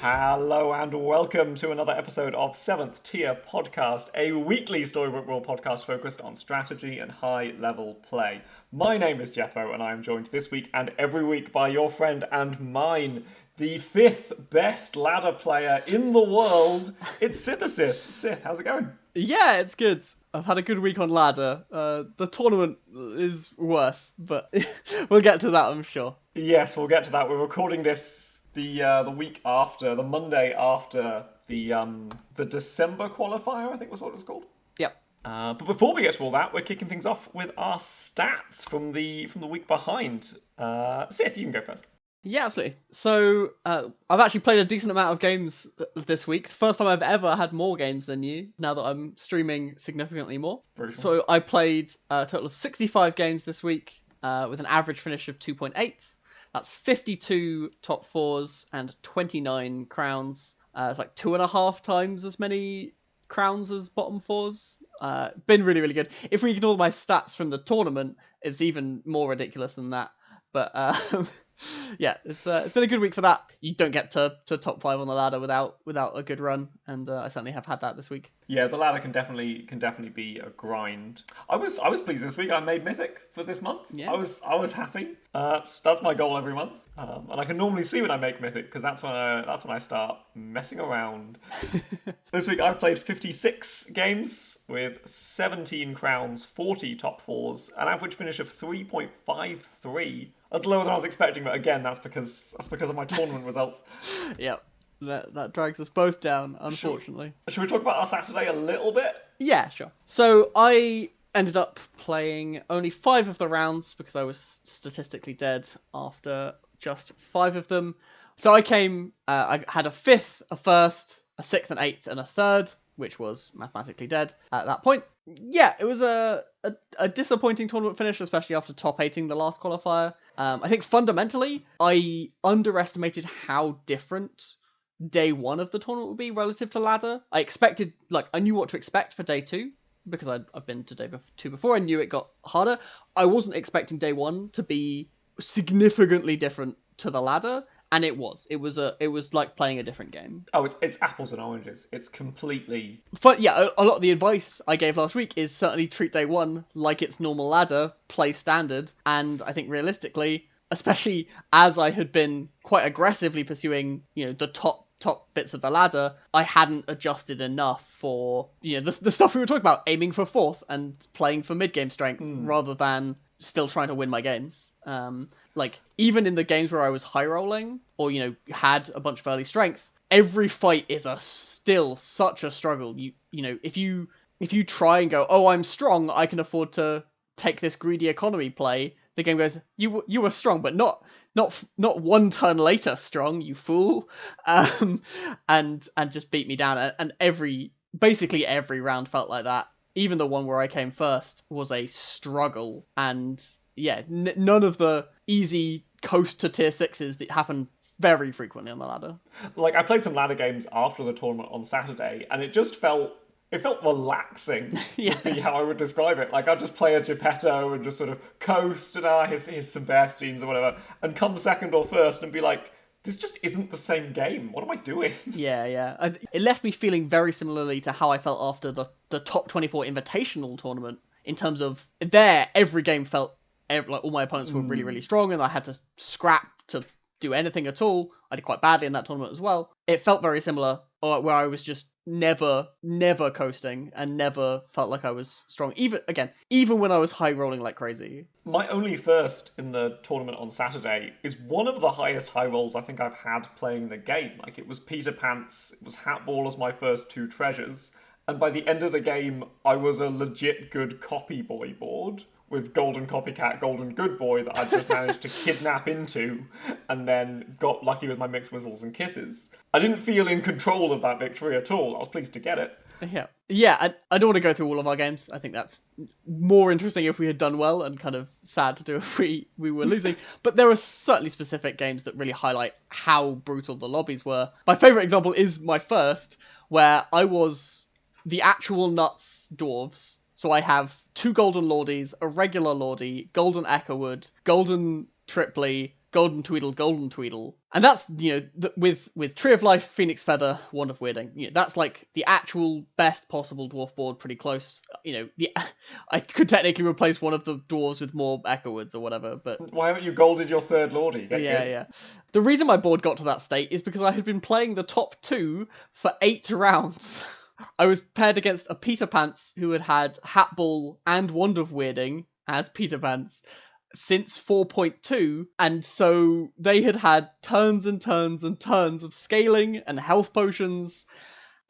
Hello and welcome to another episode of 7th Tier Podcast, a weekly Storybook World podcast focused on strategy and high-level play. My name is Jethro and I am joined this week and every week by your friend and mine, the 5th best ladder player in the world. It's Syth. Syth, how's it going? Yeah, it's good. I've had a good week on ladder. The tournament is worse, but we'll get to that, I'm sure. Yes, we'll get to that. We're recording this the week after, the Monday after the December qualifier, I think was what it was called. Yep. But before we get to all that, we're kicking things off with our stats from the week behind. Syth, you can go first. Yeah, absolutely. So I've actually played a decent amount of games this week. First time I've ever had more games than you, now that I'm streaming significantly more. So I played a total of 65 games this week with an average finish of 2.8. That's 52 top fours and 29 crowns. It's like 2.5 times as many crowns as bottom fours. Been really, really good. If we ignore my stats from the tournament, it's even more ridiculous than that. But yeah, it's been a good week for that. You don't get to top 5 on the ladder without a good run, and I certainly have had that this week. Yeah, the ladder can definitely be a grind. I was pleased this week. I made Mythic for this month. Yeah. I was happy. That's my goal every month, and I can normally see when I make Mythic because that's when I start messing around. This week I've played 56 games with 17 crowns, 40 top fours, an average finish of 3.53. That's lower than I was expecting, but again, that's because of my tournament results. Yep. That drags us both down, unfortunately. Should we talk about our Saturday a little bit? Yeah, sure. So I ended up playing only 5 of the rounds because I was statistically dead after just 5 of them. So I had a 5th, a 1st, a 6th, an 8th, and a 3rd, which was mathematically dead at that point. Yeah, it was a disappointing tournament finish, especially after top 8ing the last qualifier. I think fundamentally, I underestimated how different day 1 of the tournament would be relative to ladder. I knew what to expect for day 2 because I've been to day 2 before. I knew it got harder. I wasn't expecting day 1 to be significantly different to the ladder, and it was. It was like playing a different game. Oh, it's apples and oranges. It's completely. But yeah, a lot of the advice I gave last week is certainly treat day 1 like it's normal ladder, play standard, and I think realistically, especially as I had been quite aggressively pursuing, the top bits of the ladder, I hadn't adjusted enough for, the stuff we were talking about, aiming for 4th and playing for mid-game strength rather than still trying to win my games. Even in the games where I was high rolling or, had a bunch of early strength, every fight is still such a struggle. If you try and go, oh, I'm strong, I can afford to take this greedy economy play, the game goes, you were strong, but not 1 turn later strong, you fool, and just beat me down. And basically every round felt like that. Even the one where I came first was a struggle, and yeah, none of the easy coast to tier 6s that happen very frequently on the ladder. I played some ladder games after the tournament on Saturday, and it just felt relaxing, Yeah. would be how I would describe it. I'd just play a Geppetto and just sort of coast, and here's some Bearsteins or whatever, and come second or first and be like, this just isn't the same game. What am I doing? Yeah. It left me feeling very similarly to how I felt after the top 24 invitational tournament, in terms of every game felt like all my opponents were really, really strong, and I had to scrap to do anything at all. I did quite badly in that tournament as well. It felt very similar, where I was just never coasting and never felt like I was strong. Even when I was high rolling like crazy. My only first in the tournament on Saturday is one of the highest high rolls I think I've had playing the game. It was Peter Pants, it was Hatball as my first 2 treasures, and by the end of the game, I was a legit good copy boy board with Golden Copycat, Golden Good Boy that I just managed to kidnap into, and then got lucky with my mixed whistles and kisses. I didn't feel in control of that victory at all. I was pleased to get it. Yeah. I don't want to go through all of our games. I think that's more interesting if we had done well, and kind of sad to do if we were losing. But there are certainly specific games that really highlight how brutal the lobbies were. My favourite example is my first, where I was the actual nuts dwarves. So I have 2 golden lordies, a regular lordie, golden Echowood, golden Tripley, Golden Tweedle. And that's, with Tree of Life, Phoenix Feather, Wand of Weirding. That's like the actual best possible dwarf board, pretty close. I could technically replace one of the dwarves with more Echo Woods or whatever, but Why haven't you golded your third Lordy? Get yeah, good. yeah. The reason my board got to that state is because I had been playing the top 2 for 8 rounds. I was paired against a Peter Pants who had had Hat Ball and Wand of Weirding as Peter Pants since 4.2, and so they had had turns and turns and turns of scaling and health potions,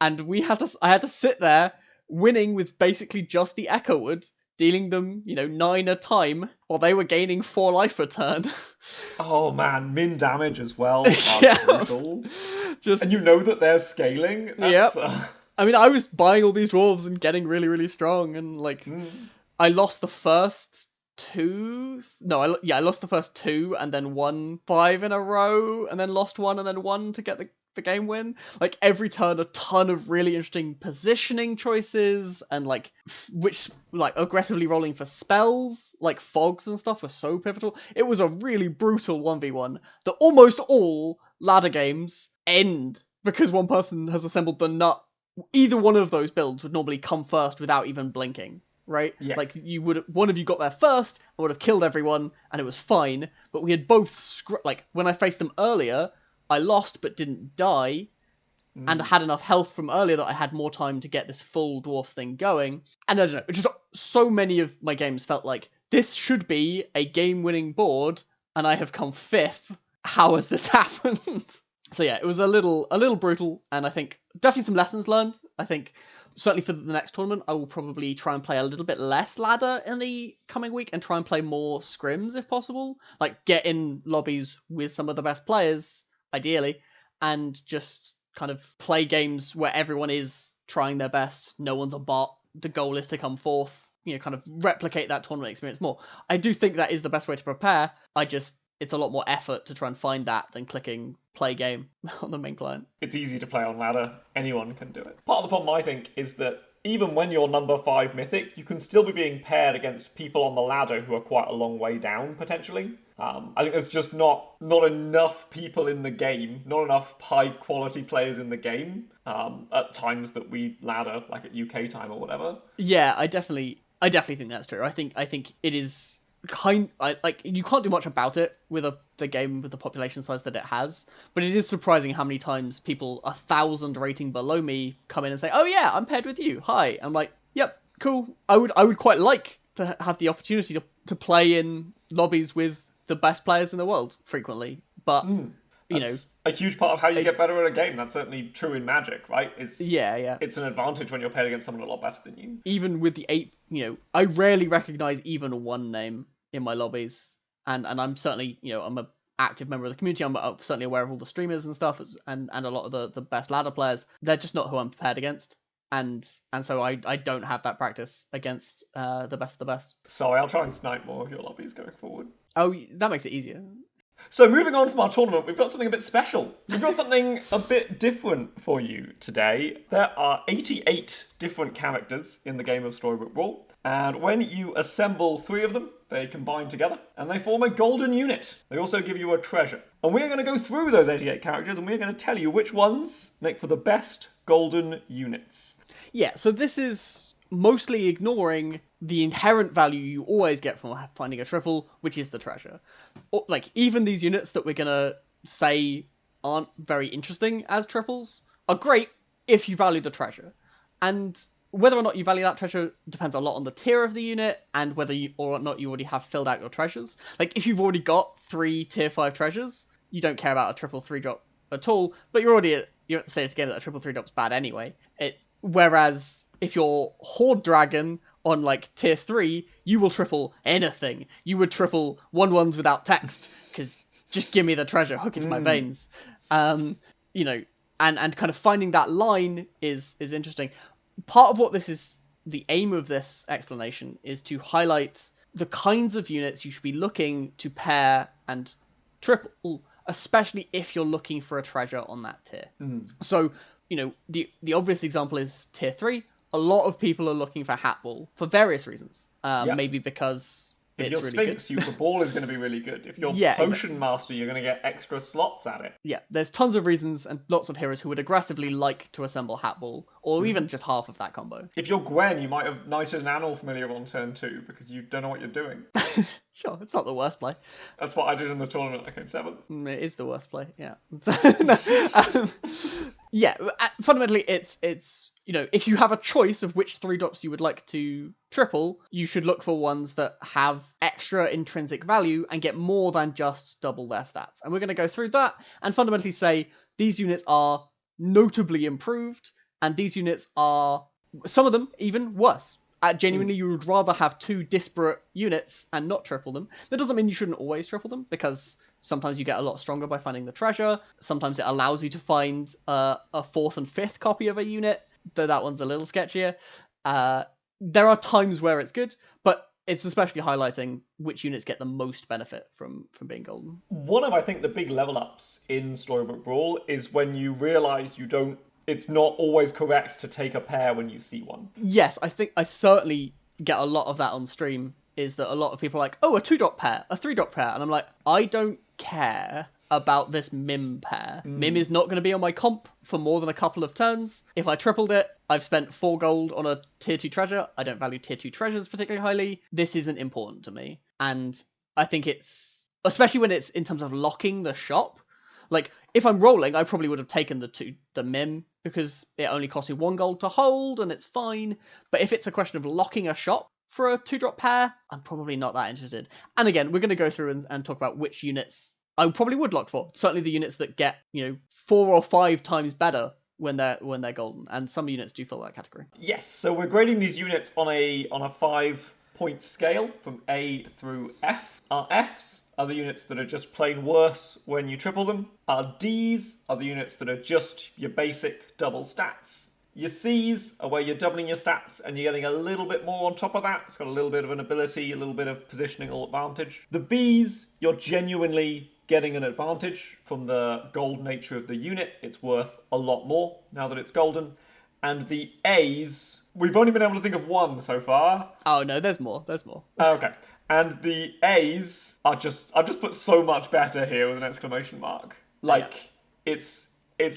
and I had to sit there winning with basically just the Echo Wood, dealing them 9 a time while they were gaining 4 life a turn. Oh man, min damage as well. That's Yeah. brutal. Just And you know that they're scaling. That's Yep. I mean, I was buying all these dwarves and getting really, really strong, and I lost the first 2. No, I lost the first 2, and then won 5 in a row, and then lost 1, and then 1 to get the game win. Like every turn, a ton of really interesting positioning choices, and which aggressively rolling for spells, like fogs and stuff, were so pivotal. It was a really brutal 1v1 that almost all ladder games end because one person has assembled the nut. Either one of those builds would normally come first without even blinking, right? Yes. Like one of you got there first and would have killed everyone, and it was fine. But we had both when I faced them earlier, I lost but didn't die, and I had enough health from earlier that I had more time to get this full dwarfs thing going. And I don't know, just so many of my games felt like this should be a game-winning board, and I have come 5th. How has this happened? So yeah, it was a little brutal, and I think definitely some lessons learned. I think certainly for the next tournament, I will probably try and play a little bit less ladder in the coming week and try and play more scrims if possible. Like get in lobbies with some of the best players, ideally, and just kind of play games where everyone is trying their best. No one's a bot. The goal is to come fourth. Kind of replicate that tournament experience more. I do think that is the best way to prepare. It's a lot more effort to try and find that than clicking play game on the main client. It's easy to play on ladder. Anyone can do it. Part of the problem, I think, is that even when you're number 5 mythic, you can still be being paired against people on the ladder who are quite a long way down, potentially. I think there's just not enough people in the game, not enough high-quality players in the game at times that we ladder, like at UK time or whatever. Yeah, I definitely think that's true. I think it is... you can't do much about it with the game with the population size that it has, but it is surprising how many times people 1,000 rating below me come in and say, "Oh yeah, I'm paired with you. Hi." I'm like, "Yep, cool." I would quite like to have the opportunity to play in lobbies with the best players in the world frequently, but That's a huge part of how you get better at a game. That's certainly true in Magic, right? Yeah. It's an advantage when you're paired against someone a lot better than you. Even with the 8, I rarely recognize even one name in my lobbies, and I'm certainly, I'm a active member of the community. I'm certainly aware of all the streamers and stuff, and a lot of the best ladder players. They're just not who I'm paired against, and so I don't have that practice against the best of the best. Sorry, I'll try and snipe more of your lobbies going forward. Oh, that makes it easier. So moving on from our tournament, we've got something a bit special. We've got something a bit different for you today. There are 88 different characters in the game of Storybook Brawl, and when you assemble 3 of them, they combine together, and they form a golden unit. They also give you a treasure. And we're going to go through those 88 characters, and we're going to tell you which ones make for the best golden units. Yeah, so this is mostly ignoring the inherent value you always get from finding a triple, which is the treasure. Even these units that we're going to say aren't very interesting as triples are great if you value the treasure. And whether or not you value that treasure depends a lot on the tier of the unit and whether or not you already have filled out your treasures. Like, if you've already got 3 tier 5 treasures, you don't care about a triple 3-drop at all, but you're at the stage of the game that a triple 3-drop's bad anyway. Whereas if you're Horde Dragon on tier 3, you will triple anything. You would triple 1/1s without text, because just give me the treasure, hook into my veins. And kind of finding that line is interesting. Part of what this is, the aim of this explanation is to highlight the kinds of units you should be looking to pair and triple, especially if you're looking for a treasure on that tier. So, the obvious example is tier 3. A lot of people are looking for Hat Ball for various reasons. Maybe because If it's you're really good. Sphinx, the ball is going to be really good. If you're Yeah, exactly. Potion Master, you're going to get extra slots at it. Yeah, there's tons of reasons and lots of heroes who would aggressively like to assemble Hat Ball, or even just half of that combo. If you're Gwen, you might have knighted an Animal Familiar on turn 2 because you don't know what you're doing. Sure, it's not the worst play. That's what I did in the tournament. I came 7th. It is the worst play, yeah. Yeah, fundamentally, it's if you have a choice of which 3-drops you would like to triple, you should look for ones that have extra intrinsic value and get more than just double their stats. And we're going to go through that and fundamentally say these units are notably improved, and these units are, some of them, even worse. Genuinely, you would rather have 2 disparate units and not triple them. That doesn't mean you shouldn't always triple them, because sometimes you get a lot stronger by finding the treasure. Sometimes it allows you to find a 4th and 5th copy of a unit, though that one's a little sketchier. There are times where it's good, but it's especially highlighting which units get the most benefit from being golden. One of, I think, the big level ups in Storybook Brawl is when you realise it's not always correct to take a pair when you see one. Yes, I think I certainly get a lot of that on stream, is that a lot of people are like, oh, a 2-drop pair, a 3-drop pair, and I'm like, I don't care about this Mim pair. Mim is not going to be on my comp for more than a couple of turns. If I tripled it, I've spent 4 gold on a tier 2 treasure. I don't value tier 2 treasures particularly highly. This isn't important to me. And I think it's, especially when it's in terms of locking the shop, like, if I'm rolling, I probably would have taken the Mim, because it only costs me 1 gold to hold, and it's fine. But if it's a question of locking a shop for a 2-drop pair, I'm probably not that interested. And again, we're going to go through and talk about which units I probably would lock for. Certainly the units that get, 4 or 5 times better when they're golden, and some units do fill that category. Yes, so we're grading these units on a 5-point scale from A through F. Our Fs are the units that are just plain worse when you triple them. Our Ds are the units that are just your basic double stats. Your Cs are where you're doubling your stats and you're getting a little bit more on top of that. It's got a little bit of an ability, a little bit of positional advantage. The Bs, you're genuinely getting an advantage from the gold nature of the unit. It's worth a lot more now that it's golden. And the As, we've only been able to think of one so far. Oh no, there's more. Okay. And the A's are just, I've just put so much better here with an exclamation mark. Like, it's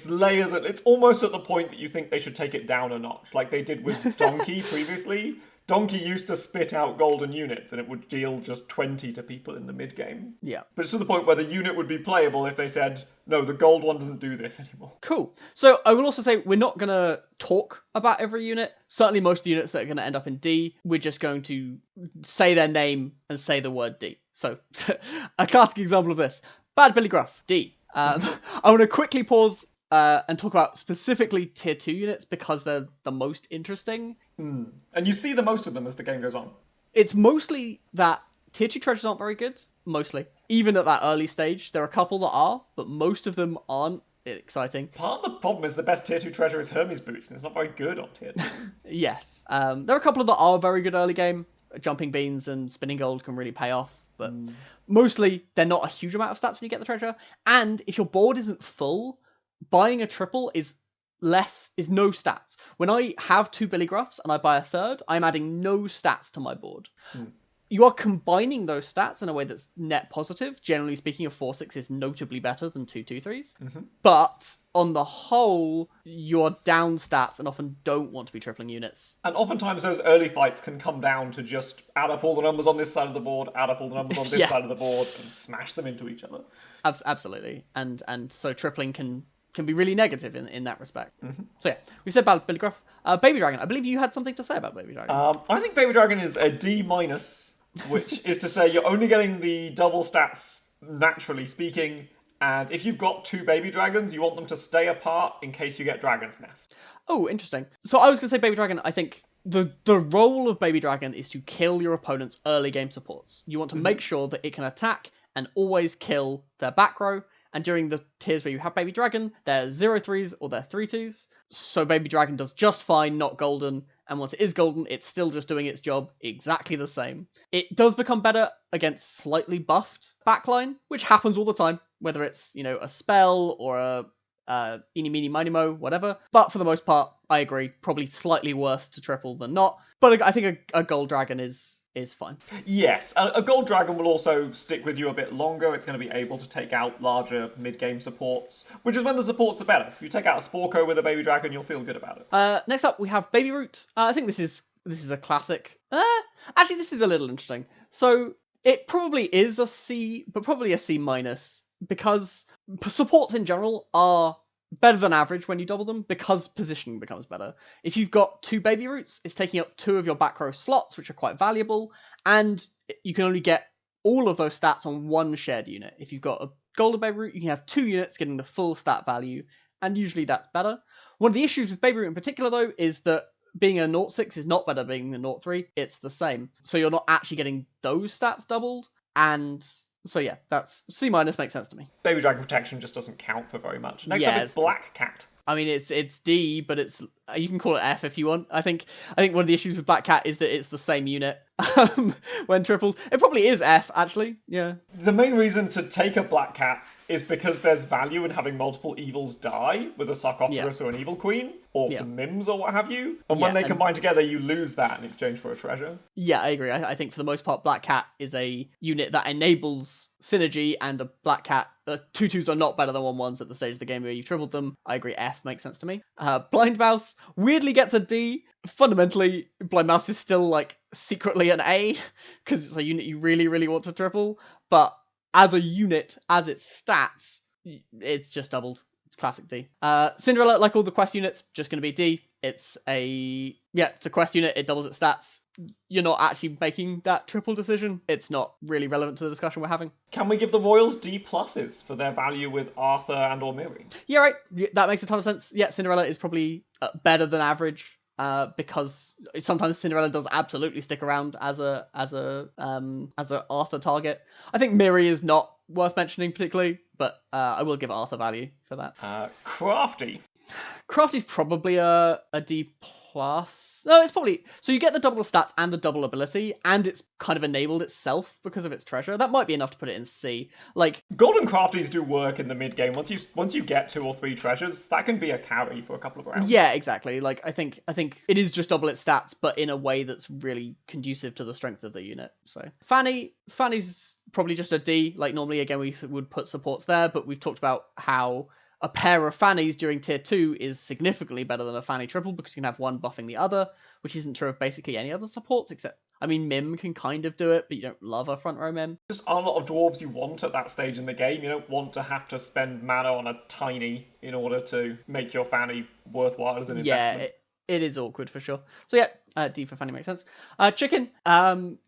layers, it's almost at the point that you think they should take it down a notch, like they did with Donkey previously. Donkey used to spit out golden units and it would deal just 20 to people in the mid game. Yeah. But it's to the point where the unit would be playable if they said, no, the gold one doesn't do this anymore. Cool. So I will also say we're not going to talk about every unit. Certainly most of the units that are going to end up in D, we're just going to say their name and say the word D. So a classic example of this, Bad Billy Gruff, D. I want to quickly pause and talk about specifically tier 2 units because they're the most interesting. And you see the most of them as the game goes on. It's mostly that tier 2 treasures aren't very good, mostly. Even at that early stage, there are a couple that are, but most of them aren't exciting. Part of the problem is the best tier 2 treasure is Hermes Boots, and it's not very good on tier 2. Yes. There are a couple that are very good early game. Jumping Beans and Spinning Gold can really pay off, but mostly they're not a huge amount of stats when you get the treasure. And if your board isn't full, buying a triple is no stats. When I have 2 Billy Gruffs and I buy a third, I'm adding no stats to my board. You are combining those stats in a way that's net positive. Generally speaking, a 4-6 is notably better than 2 2-3s. But on the whole, you're down stats and often don't want to be tripling units. And oftentimes those early fights can come down to just add up all the numbers on this side of the board, add up all the numbers on this side of the board, and smash them into each other. Absolutely. And so tripling can be really negative in that respect. So yeah, we said about Billy Gruff. Baby Dragon, I believe you had something to say about Baby Dragon. I think Baby Dragon is a D-, which is to say you're only getting the double stats, naturally speaking, and if you've got 2 baby dragons, you want them to stay apart in case you get Dragon's Nest. Oh, interesting. So I was going to say Baby Dragon, I think the role of Baby Dragon is to kill your opponent's early game supports. You want to make sure that it can attack and always kill their back row, and during the tiers where you have Baby Dragon, they're 0-3s or they're 3-2s. So Baby Dragon does just fine, not golden, and once it is golden, it's still just doing its job exactly the same. It does become better against slightly buffed backline, which happens all the time, whether it's, a spell or a eeny, meeny, miny, mo, whatever. But for the most part, I agree, probably slightly worse to triple than not. But I think a gold dragon is is fine. Yes, a gold dragon will also stick with you a bit longer. It's going to be able to take out larger mid-game supports, which is when the supports are better. If you take out a Sporko with a baby dragon, you'll feel good about it. Next up, we have Baby Root. I think this is a classic. Actually, this is a little interesting. So it probably is a C, but probably a C minus because supports in general are better than average when you double them because positioning becomes better. If you've got 2 Baby Roots, it's taking up 2 of your back row slots, which are quite valuable, and you can only get all of those stats on 1 shared unit. If you've got a Golden Baby Root, you can have 2 units getting the full stat value, and usually that's better. One of the issues with Baby Root in particular, though, is that being a 0.6 is not better than being a 0.3. It's the same. So you're not actually getting those stats doubled, and so yeah, that's C minus makes sense to me. Baby dragon protection just doesn't count for very much. Next Yeah, up is Black Cat. I mean, it's D, but it's you can call it F if you want. I think one of the issues with Black Cat is that it's the same unit when tripled. It probably is F actually. Yeah. The main reason to take a Black Cat is because there's value in having multiple evils die with a Sarcophagus or an Evil Queen, or some Mims or what have you. And when they combine together, you lose that in exchange for a treasure. Yeah, I agree. I think for the most part, Black Cat is a unit that enables synergy, and a Black Cat, 2/2s are not better than 1/1s at the stage of the game where you've tripled them. I agree, F makes sense to me. Blind Mouse weirdly gets a D. Fundamentally, Blind Mouse is still like secretly an A, because it's a unit you really, really want to triple, but as a unit, as its stats, it's just doubled. Classic D. Cinderella, like all the quest units, just going to be D. It's a quest unit. It doubles its stats. You're not actually making that triple decision. It's not really relevant to the discussion we're having. Can we give the Royals D pluses for their value with Arthur and or Miri? Yeah, right. That makes a ton of sense. Yeah, Cinderella is probably better than average. Because sometimes Cinderella does absolutely stick around as a Arthur target. I think Miri is not worth mentioning particularly, but I will give Arthur value for that. Crafty. Crafty's probably a D plus. No, it's probably, so you get the double stats and the double ability, and it's kind of enabled itself because of its treasure. That might be enough to put it in C. Like, Golden Crafties do work in the mid game. Once you get 2 or 3 treasures, that can be a carry for a couple of rounds. Yeah, exactly. Like, I think it is just double its stats, but in a way that's really conducive to the strength of the unit. So Fanny's probably just a D. Like, normally again we would put supports there, but we've talked about how a pair of Fannies during tier 2 is significantly better than a Fanny triple, because you can have one buffing the other, which isn't true of basically any other supports, except, I mean, Mim can kind of do it, but you don't love a front row Mim. Just aren't a lot of dwarves you want at that stage in the game. You don't want to have to spend mana on a tiny in order to make your Fanny worthwhile as an investment. It is awkward for sure. So yeah, D for Fanny makes sense. Chicken.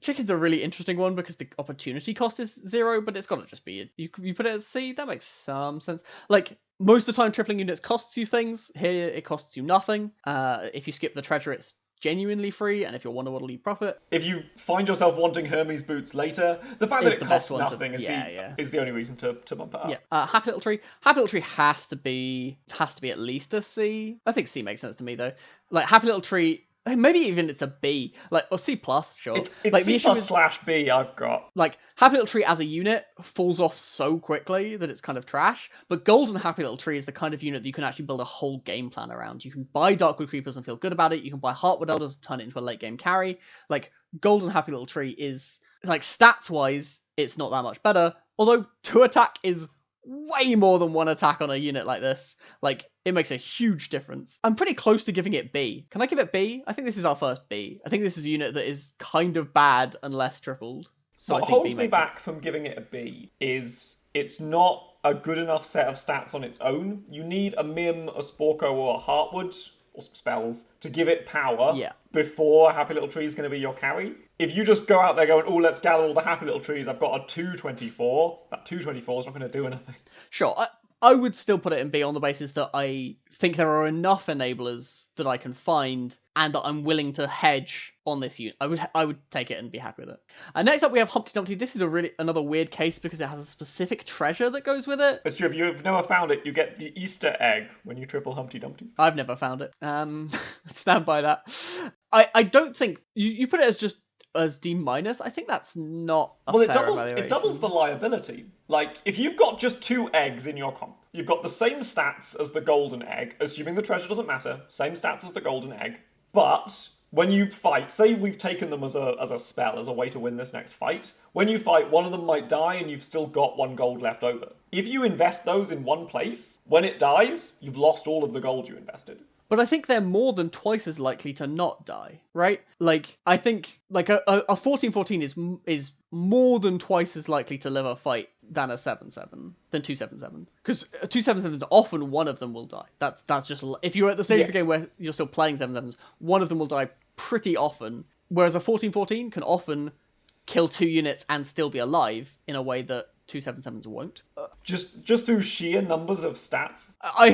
Chicken's a really interesting one because the opportunity cost is 0, but it's got to just be you put it as C. That makes some sense. Like, most of the time, tripling units costs you things. Here, it costs you nothing. If you skip the treasure, it's genuinely free, and if you're Wonder Waddle, you profit. If you find yourself wanting Hermes boots later, the fact that it costs nothing is the only reason to bump it up. Yeah. Happy Little Tree. Happy Little Tree has to be at least a C. I think C makes sense to me though. Like, Happy Little Tree, maybe even it's a B, like, or C plus, sure. It's like, C plus / B I've got. Like, Happy Little Tree as a unit falls off so quickly that it's kind of trash, but Golden Happy Little Tree is the kind of unit that you can actually build a whole game plan around. You can buy Darkwood Creepers and feel good about it. You can buy Heartwood Elders and turn it into a late game carry. Like, Golden Happy Little Tree is, like, stats-wise, it's not that much better, although 2 attack is way more than 1 attack on a unit like this. Like, it makes a huge difference. I'm pretty close to giving it B. Can I give it B? I think this is our first B. I think this is a unit that is kind of bad unless tripled. So what I think holds me back from giving it a B is it's not a good enough set of stats on its own. You need a Mim, a Sporko, or a Heartwood, or some spells, to give it power before Happy Little Tree is going to be your carry. If you just go out there going, oh, let's gather all the Happy Little Trees, I've got a 2/24, that 2/24 is not going to do anything. Sure, I would still put it in B on the basis that I think there are enough enablers that I can find and that I'm willing to hedge on this unit. I would take it and be happy with it. Next up we have Humpty Dumpty. This is another weird case because it has a specific treasure that goes with it. It's true, if you've never found it, you get the Easter egg when you triple Humpty Dumpty. I've never found it. Stand by that. I don't think you put it as just as D minus. I think that's not a fair evaluation. It doubles the liability. Like, if you've got just 2 eggs in your comp, you've got the same stats as the golden egg, assuming the treasure doesn't matter, same stats as the golden egg, but when you fight, say we've taken them as a spell, as a way to win this next fight, when you fight, one of them might die and you've still got 1 gold left over. If you invest those in one place, when it dies, you've lost all of the gold you invested. But I think they're more than twice as likely to not die, right? Like, I think like a 14-14 is more than twice as likely to live a fight than a 7-7, than 2-7-7s. Because 2-7-7s, often one of them will die. That's just, if you're at the stage of the game where you're still playing 7-7s, one of them will die pretty often. Whereas a 14-14 can often kill 2 units and still be alive in a way that 2-7-7s won't. Just through sheer numbers of stats. I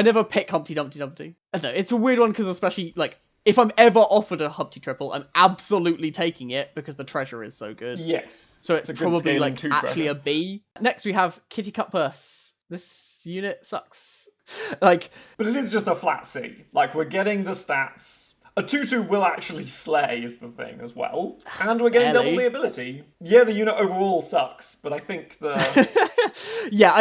never pick Humpty Dumpty Dumpty. I don't know, it's a weird one because especially, like, if I'm ever offered a Humpty triple, I'm absolutely taking it because the treasure is so good. Yes. So it's probably, like, actually treasure. a B. Next we have Kitty Cut Purse. This unit sucks. Like... But it is just a flat C. Like, we're getting the stats. A 2-2 will actually slay is the thing as well. And we're getting double the ability. Yeah, the unit overall sucks, but I think the... Yeah,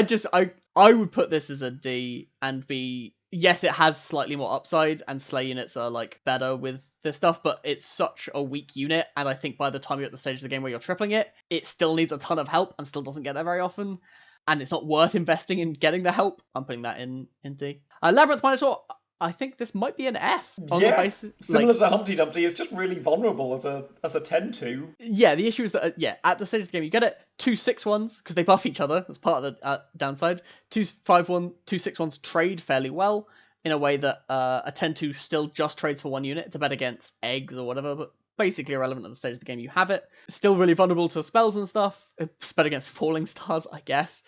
I would put this as a D and B. Yes, it has slightly more upside, and slay units are, like, better with this stuff, but it's such a weak unit, and I think by the time you're at the stage of the game where you're tripling it, it still needs a ton of help and still doesn't get there very often, and it's not worth investing in getting the help. I'm putting that in D. Labyrinth Minotaur, I think this might be an F on the basis. Similar to Humpty Dumpty, it's just really vulnerable as a 10-2. Yeah, the issue is that at the stage of the game you get it 2 6-1s because they buff each other. That's part of the downside. 2 5-1, 2 6-1s trade fairly well in a way that a 10-2 still just trades for 1 unit. It's a bet against eggs or whatever, but basically irrelevant at the stage of the game you have it. Still really vulnerable to spells and stuff. It's bet against falling stars, I guess.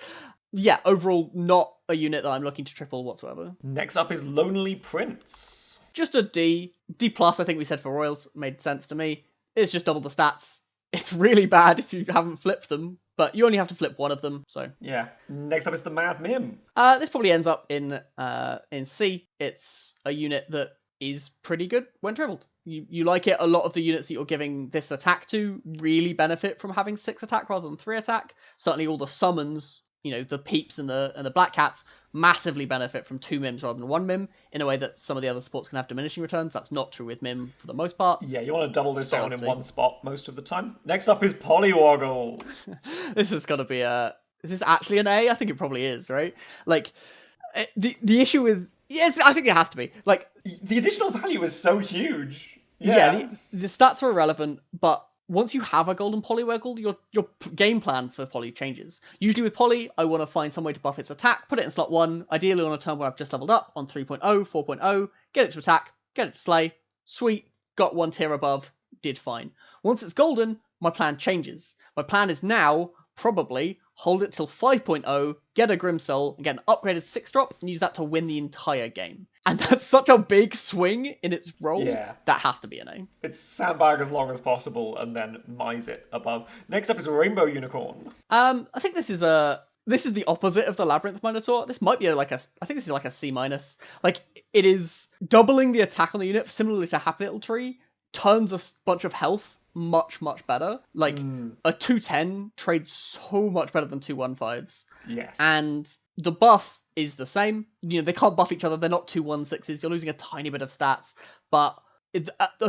Yeah, overall, not a unit that I'm looking to triple whatsoever. Next up is Lonely Prince. Just a D. D+, I think we said for Royals, made sense to me. It's just double the stats. It's really bad if you haven't flipped them, but you only have to flip one of them, so... Yeah. Next up is the Mad Mim. This probably ends up in C. It's a unit that is pretty good when tripled. You like it. A lot of the units that you're giving this attack to really benefit from having 6 attack rather than 3 attack. Certainly all the summons, you know, the peeps and the black cats massively benefit from 2 mims rather than 1 mim in a way that some of the other supports can have diminishing returns. That's not true with mim for the most part. Yeah, you want to double this down in one spot most of the time. Next up is Polywoggle. This has got to be is this actually an A? I think it probably is, right? Like, the issue is... Yes, I think it has to be. Like, the additional value is so huge. Yeah, the stats are irrelevant, but once you have a golden Polywoggle, your game plan for Poly changes. Usually with Poly, I want to find some way to buff its attack, put it in slot 1, ideally on a turn where I've just leveled up, on 3.0, 4.0, get it to attack, get it to slay, sweet, got 1 tier above, did fine. Once it's golden, my plan changes. My plan is now, probably, hold it till 5.0, get a Grim Soul, and get an upgraded 6-drop, and use that to win the entire game. And that's such a big swing in its role, that has to be an A. It's sandbag as long as possible, and then mise it above. Next up is Rainbow Unicorn. I think this is the opposite of the Labyrinth Minotaur. This might be I think this is like a C-. Like, it is doubling the attack on the unit, similarly to Happy Little Tree, turns a bunch of health much, much better. Like, a 210 trades so much better than 2 1/5s. Yes. And the buff is the same. You know, they can't buff each other. They're not 2 1/6s. You're losing a tiny bit of stats. But a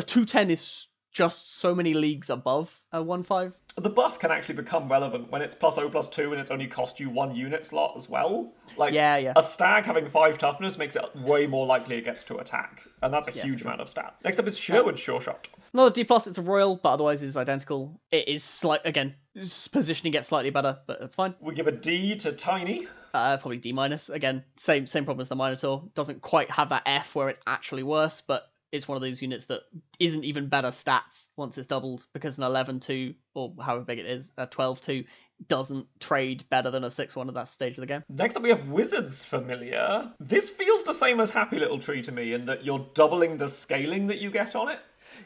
210 is just so many leagues above a 1/5. The buff can actually become relevant when it's +0/+2 and it's only cost you 1 unit slot as well. Like, a stag having 5 toughness makes it way more likely it gets to attack. And that's a huge amount of stat. Next up is Sherwood Sure Shot. Not a D+, it's a Royal, but otherwise it's identical. It is again, positioning gets slightly better, but that's fine. We give a D to Tiny. Probably D-. Again, same problem as the Minotaur. Doesn't quite have that F where it's actually worse, but it's one of those units that isn't even better stats once it's doubled, because an 11-2, or however big it is, a 12-2, doesn't trade better than a 6-1 at that stage of the game. Next up we have Wizard's Familiar. This feels the same as Happy Little Tree to me, in that you're doubling the scaling that you get on it.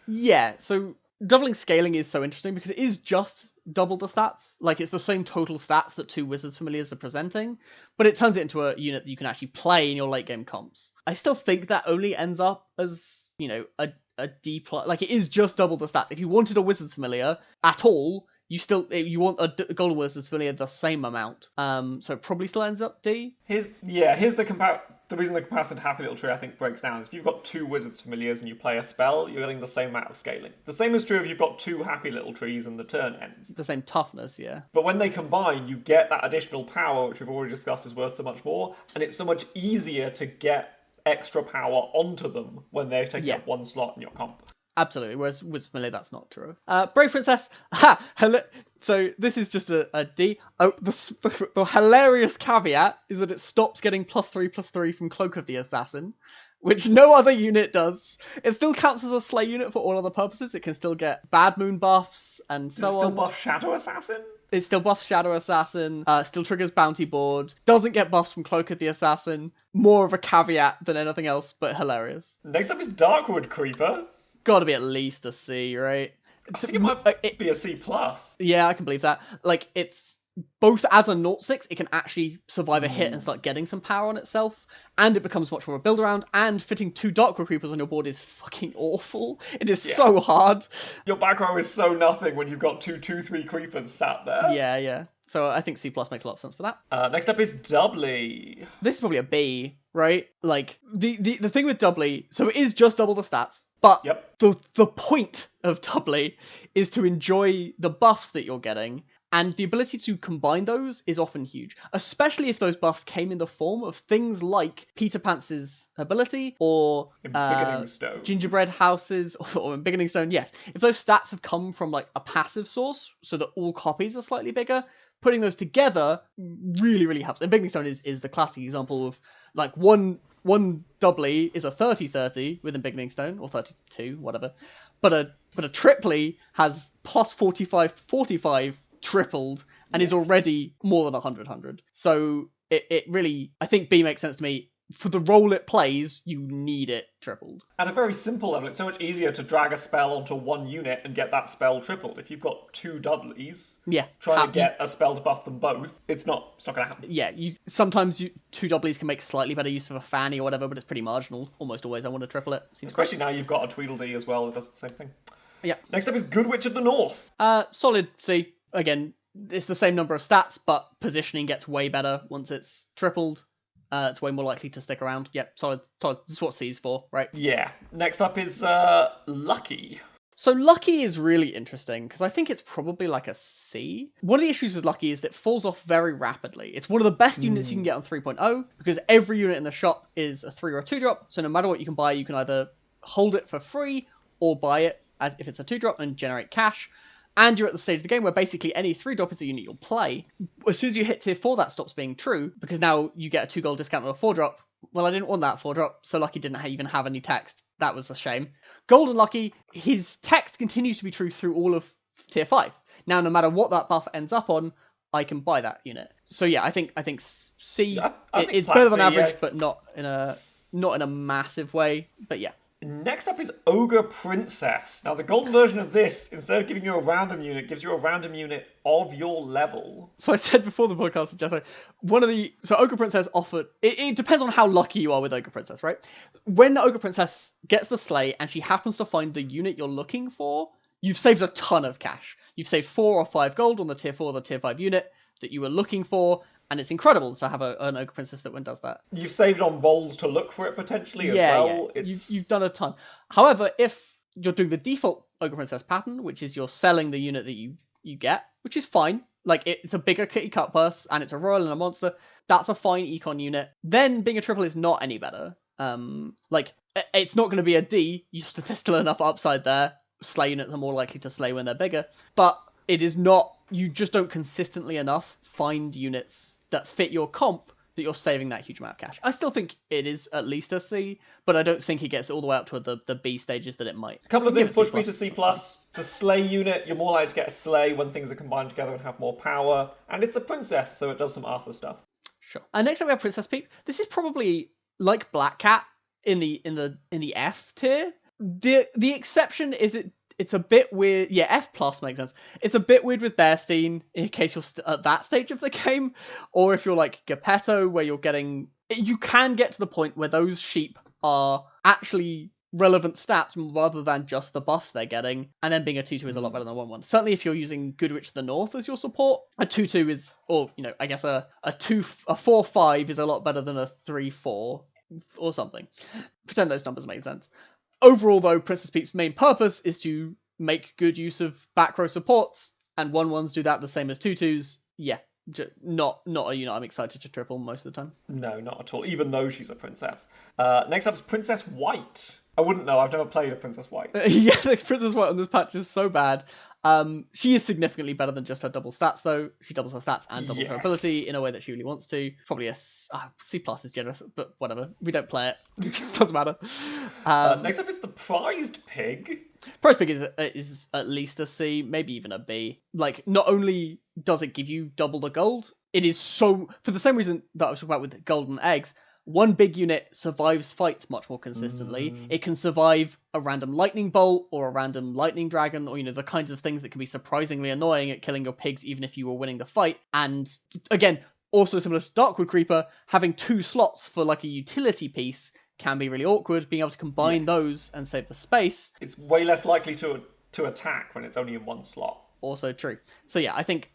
Yeah, so doubling scaling is so interesting because it is just double the stats. Like, it's the same total stats that 2 Wizards Familiars are presenting, but it turns it into a unit that you can actually play in your late game comps. I still think that only ends up as, you know, a D+. Like, it is just double the stats. If you wanted a Wizards Familiar at all, you want a Golden Wizards Familiar the same amount. So it probably still ends up D. Here's the The reason the comparison to Happy Little Tree, I think, breaks down is if you've got 2 Wizard's Familiars and you play a spell, you're getting the same amount of scaling. The same is true if you've got 2 Happy Little Trees and the turn ends. The same toughness, yeah. But when they combine, you get that additional power, which we've already discussed is worth so much more, and it's so much easier to get extra power onto them when they're taking up 1 slot in your comp. Absolutely, whereas with Familiar, that's not true. Brave Princess, so this is just a D. Oh, the hilarious caveat is that it stops getting +3/+3 from Cloak of the Assassin, which no other unit does. It still counts as a slay unit for all other purposes. It can still get Bad Moon buffs and so on. Does it still buff Shadow Assassin? It still buffs Shadow Assassin, still triggers Bounty Board, doesn't get buffs from Cloak of the Assassin. More of a caveat than anything else, but hilarious. Next up is Darkwood Creeper. Gotta be at least a C, right? I think it might be a C+. Yeah, I can believe that. Like, it's both as a 0/6, it can actually survive a hit and start getting some power on itself, and it becomes much more of a build around, and fitting 2 Darkwood Creepers on your board is fucking awful. It is so hard. Your back row is so nothing when you've got 2/2/3 Creepers sat there. Yeah. So I think C+ makes a lot of sense for that. Next up is Doubly. This is probably a B, right? Like, the thing with Doubly, so it is just double the stats, but the point of Doubly is to enjoy the buffs that you're getting, and the ability to combine those is often huge, especially if those buffs came in the form of things like Peter Pants's ability, or Gingerbread Houses, or in Beginning Stone, yes. If those stats have come from, like, a passive source, so that all copies are slightly bigger, putting those together really, really helps. And Beginning Stone is the classic example of, like, one Doubly is a 30/30 within Beginning Stone, or 32, whatever. But a Triply has plus 45/45 tripled and is already more than 100/100. So it really, I think B makes sense to me. For the role it plays, you need it tripled. At a very simple level, it's so much easier to drag a spell onto 1 unit and get that spell tripled. If you've got 2 Doublies, trying to get a spell to buff them both, it's not going to happen. Yeah, sometimes 2 Doublies can make slightly better use of a Fanny or whatever, but it's pretty marginal. Almost always I want to triple it. Especially now you've got a Tweedledee as well that does the same thing. Yeah. Next up is Good Witch of the North. Solid C. Again, it's the same number of stats, but positioning gets way better once it's tripled. It's way more likely to stick around. Yeah, solid. This is what C is for, right? Yeah. Next up is Lucky. So Lucky is really interesting, because I think it's probably like a C. One of the issues with Lucky is that it falls off very rapidly. It's one of the best units you can get on 3.0, because every unit in the shop is a 3 or a 2 drop, so no matter what you can buy, you can either hold it for free, or buy it as if it's a 2 drop and generate cash. And you're at the stage of the game where basically any 3 drop is a unit you'll play. As soon as you hit tier 4, that stops being true, because now you get a 2 gold discount on a 4 drop. Well, I didn't want that 4 drop, so Lucky didn't even have any text. That was a shame. Golden Lucky, his text continues to be true through all of tier 5. Now, no matter what that buff ends up on, I can buy that unit. So yeah, I think C. It's better than average, but not in a massive way. But yeah. Next up is Ogre Princess. Now, the golden version of this, instead of giving you a random unit, gives you a random unit of your level. So I said before the podcast, Jethro, so Ogre Princess offered, it depends on how lucky you are with Ogre Princess, right? When the Ogre Princess gets the slay and she happens to find the unit you're looking for, you've saved a ton of cash. You've saved 4 or 5 gold on the tier 4 or the tier 5 unit that you were looking for, and it's incredible to have an Ogre Princess that does that. You've saved on rolls to look for it potentially as well. Yeah. You've done a ton. However, if you're doing the default Ogre Princess pattern, which is you're selling the unit that you get, which is fine. Like, it's a bigger kitty cut purse, and it's a royal and a monster. That's a fine econ unit. Then being a triple is not any better. It's not going to be a D. There's still enough upside there. Slay units are more likely to slay when they're bigger. But it is not... You just don't consistently enough find units that fit your comp that you're saving that huge amount of cash. I still think it is at least a C, but I don't think it gets all the way up to the B stages that it might. A couple of things push me to C+. It's a slay unit. You're more likely to get a slay when things are combined together and have more power. And it's a princess, so it does some Arthur stuff. Sure. Next up we have Princess Peep. This is probably like Black Cat in the F tier. The exception is it's a bit weird. Yeah, F plus makes sense. It's a bit weird with Bearstein in case you're at that stage of the game, or if you're like Geppetto, where you can get to the point where those sheep are actually relevant stats rather than just the buffs they're getting, and then being a 2/2 is a lot better than a 1/1. Certainly if you're using Good Witch of the North as your support, a 2/2 is, or I guess a 4/5 is a lot better than a 3/4. or something. Pretend those numbers make sense. Overall, though, Princess Peach's main purpose is to make good use of back row supports, and 1/1s do that the same as 2/2s. Yeah, not a unit I'm excited to triple most of the time. No, not at all, even though she's a princess. Next up is Princess White. I wouldn't know, I've never played a Princess White. Yeah, the Princess White on this patch is so bad. She is significantly better than just her double stats, though. She doubles her stats and doubles her Yes. ability in a way that she really wants to. Probably a C plus is generous, but whatever. We don't play it. Doesn't matter. Next up is the Prized Pig. Price Pig is at least a C, maybe even a B. Like, not only does it give you double the gold, it is so, for the same reason that I was talking about with golden eggs, one big unit survives fights much more consistently. It can survive a random lightning bolt or a random lightning dragon, or, the kinds of things that can be surprisingly annoying at killing your pigs even if you were winning the fight. And again, also similar to Darkwood Creeper, having 2 slots for like a utility piece can be really awkward. Being able to combine those and save the space. It's way less likely to attack when it's only in one slot. Also true. So yeah, I think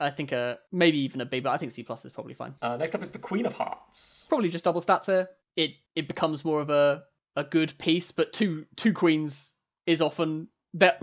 maybe even a B, but I think C plus is probably fine. Next up is the Queen of Hearts. Probably just double stats here. It becomes more of a good piece, but two queens is often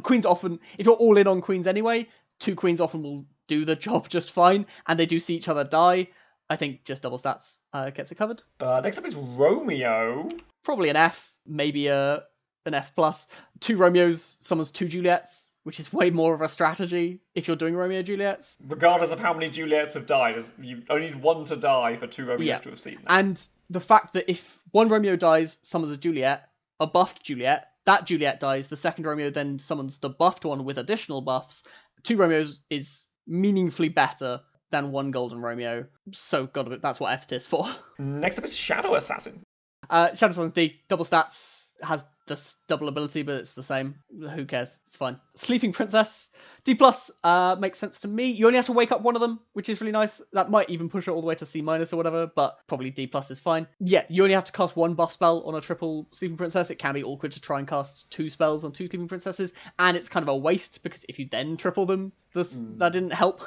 queens often, if you're all in on queens anyway, 2 queens often will do the job just fine, and they do see each other die. I think just double stats gets it covered. Next up is Romeo. Probably an F, maybe an F plus. 2 Romeos summons 2 Juliets, which is way more of a strategy if you're doing Romeo Juliets. Regardless of how many Juliets have died, you only need 1 to die for 2 Romeos to have seen that. And the fact that if 1 Romeo dies, summons a Juliet, a buffed Juliet, that Juliet dies, the second Romeo then summons the buffed one with additional buffs. 2 Romeos is meaningfully better than 1 golden Romeo. So, God, that's what F is for. Next up is Shadow Assassin. Shadow Assassin D, double stats, has this double ability, but it's the same. Who cares? It's fine. Sleeping Princess, D plus, makes sense to me. You only have to wake up one of them, which is really nice. That might even push it all the way to C minus or whatever, but probably D plus is fine. Yeah, you only have to cast 1 buff spell on a triple Sleeping Princess. It can be awkward to try and cast 2 spells on 2 Sleeping Princesses, and it's kind of a waste, because if you then triple them, that didn't help.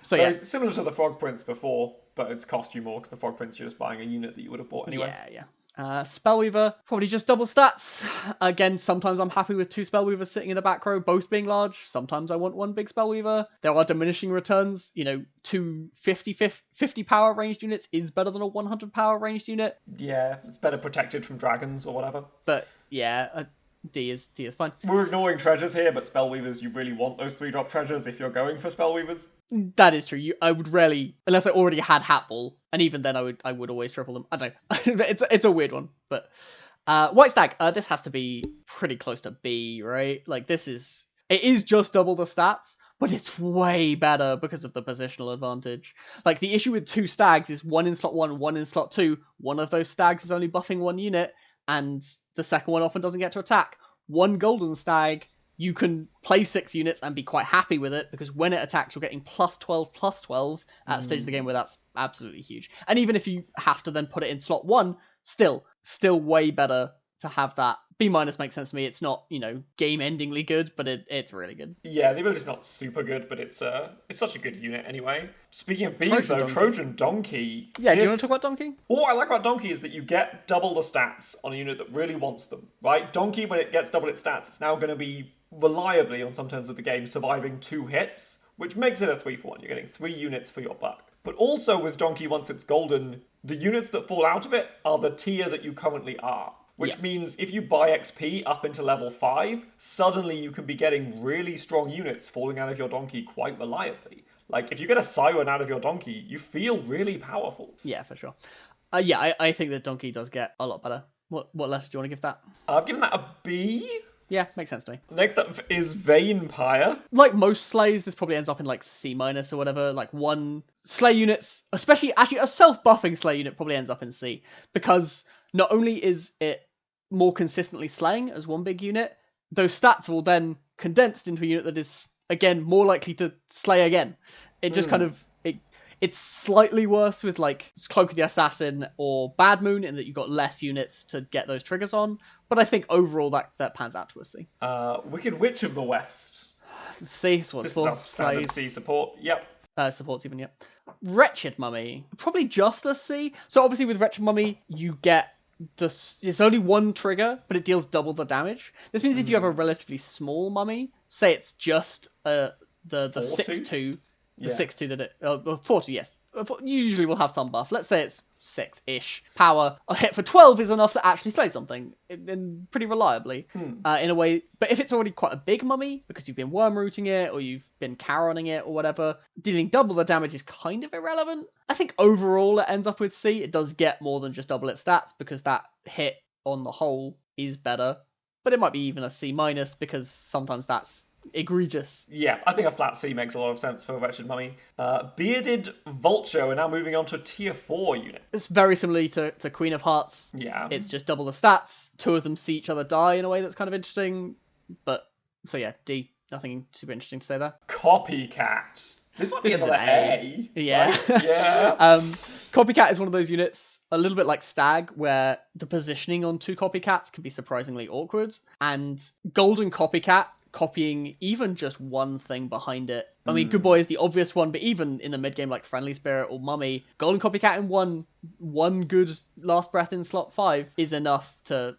So yeah. It's similar to the Frog Prince before, but it's cost you more, because the Frog Prince you're just buying a unit that you would have bought anyway. Yeah. Spellweaver, probably just double stats. Again, sometimes I'm happy with 2 Spellweavers sitting in the back row, both being large. Sometimes I want 1 big Spellweaver. There are diminishing returns. 2 50 power ranged units is better than a 100 power ranged unit. Yeah, it's better protected from dragons or whatever. But yeah, D is fine. We're ignoring treasures here, but Spellweavers, you really want those 3-drop treasures if you're going for Spellweavers. That is true. I would rarely, unless I already had Hatball, and even then I would always triple them. I don't know. it's a weird one, but White Stag. This has to be pretty close to B, right? Like it is just double the stats, but it's way better because of the positional advantage. Like the issue with 2 stags is 1 in slot 1, 1 in slot 2. One of those stags is only buffing 1 unit, and the second one often doesn't get to attack. 1 golden stag, you can play 6 units and be quite happy with it, because when it attacks, you're getting +12/+12 at a stage of the game where that's absolutely huge. And even if you have to then put it in slot 1, still way better to have that. B minus makes sense to me. It's not, game-endingly good, but it's really good. Yeah, the ability's not super good, but it's such a good unit anyway. Speaking of Bs, Trojan Donkey. Yeah, do you want to talk about Donkey? All I like about Donkey is that you get double the stats on a unit that really wants them, right? Donkey, when it gets double its stats, it's now going to be reliably, on some turns of the game, surviving 2 hits, which makes it a 3-for-1. You're getting 3 units for your buck. But also with Donkey, once it's golden, the units that fall out of it are the tier that you currently are. Which means if you buy XP up into level 5, suddenly you can be getting really strong units falling out of your Donkey quite reliably. Like, if you get a Siren out of your Donkey, you feel really powerful. Yeah, for sure. I think that Donkey does get a lot better. What letter do you want to give that? I've given that a B. Yeah, makes sense to me. Next up is Vainpire. Like most slays, this probably ends up in like C minus or whatever. Like 1 slay units, especially actually a self-buffing slay unit probably ends up in C, because not only is it more consistently slaying as 1 big unit, those stats will then condensed into a unit that is, again, more likely to slay again. It just kind of, it's slightly worse with like Cloak of the Assassin or Bad Moon in that you've got less units to get those triggers on, but I think overall that pans out to a C. Wicked Witch of the West. C is what it's for. Standard C support, yep. Supports even, yep. Wretched Mummy, probably just a C. So obviously with Wretched Mummy, you get it's only one trigger, but it deals double the damage. This means if you have a Mm. relatively small mummy, say it's just the 4-2? 6/2, the Yeah. 6/2 that it 4/2, yes. Usually will have some buff. Let's say it's 6-ish power. A hit for 12 is enough to actually slay something, and pretty reliably, Hmm. in a way. But if it's already quite a big mummy, because you've been worm rooting it, or you've been Charoning it, or whatever, dealing double the damage is kind of irrelevant. I think overall it ends up with C. It does get more than just double its stats, because that hit on the whole is better. But it might be even a C minus, because sometimes that's egregious. Yeah, I think a flat C makes a lot of sense for Wretched Mummy. Bearded Vulture, we're now moving on to a tier 4 unit. It's very similarly to Queen of Hearts. Yeah. It's just double the stats. Two of them see each other die in a way that's kind of interesting. But, so yeah, D. Nothing super interesting to say there. Copycat. This might be This is another an A. A. Yeah. Right? Yeah. Copycat is one of those units, a little bit like Stag, where the positioning on two copycats can be surprisingly awkward. And Golden Copycat, copying even just one thing behind it. I mean, Good Boy is the obvious one, but even in the mid game like Friendly Spirit or Mummy, Golden Copycat in one good Last Breath in slot 5 is enough to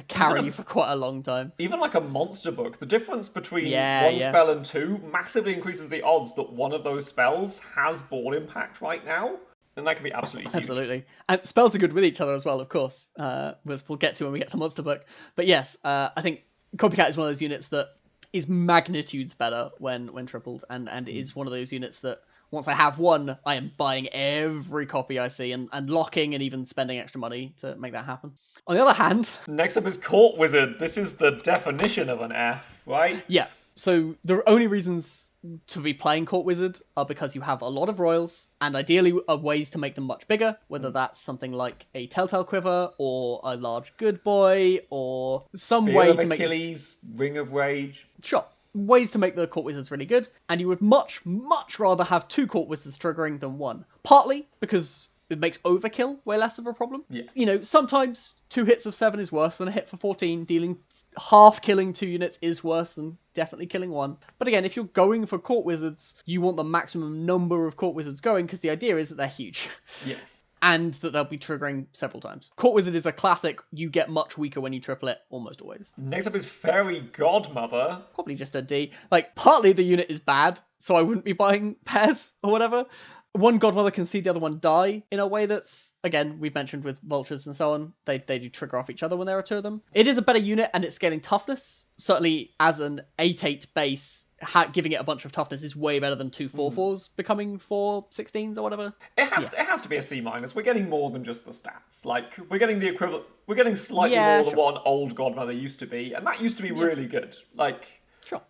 carry you for quite a long time. Even like a monster book, the difference between Yeah, one spell and two massively increases the odds that one of those spells has ball impact right now. And that can be absolutely huge. Absolutely. And spells are good with each other as well, of course. We'll get to when we get to Monster Book. But yes, I think Copycat is one of those units that is magnitudes better when tripled, and is one of those units that once I have one, I am buying every copy I see and locking and even spending extra money to make that happen. On the other hand... Next up is Court Wizard. This is the definition of an F, right? Yeah, so the only reasons to be playing Court Wizard are because you have a lot of royals, and ideally are ways to make them much bigger, whether that's something like a Telltale Quiver, or a large Good Boy, or some Spear way of to make... Achilles, Ring of Rage. Sure. Ways to make the Court Wizards really good, and you would much, much rather have two Court Wizards triggering than one. Partly because it makes overkill way less of a problem. Yeah. You know, sometimes 2 hits of 7 is worse than a hit for 14. Dealing half killing 2 units is worse than definitely killing 1. But again, if you're going for Court Wizards, you want the maximum number of Court Wizards going, because the idea is that they're huge. Yes. And that they'll be triggering several times. Court Wizard is a classic. You get much weaker when you triple it, almost always. Next up is Fairy Godmother. Probably just a D. Like, partly the unit is bad, so I wouldn't be buying pairs or whatever. One Godmother can see the other one die in a way that's, again, we've mentioned with vultures and so on, they do trigger off each other when there are 2 of them. It is a better unit, and it's scaling toughness. Certainly, as an 8/8 base, giving it a bunch of toughness is way better than 2 4/4s becoming 4 16s or whatever. It has to be a C minus. We're getting more than just the stats. Like, we're getting the equivalent. We're getting slightly Yeah, more sure. than what an old Godmother used to be, and that used to be really good. Like, Sure.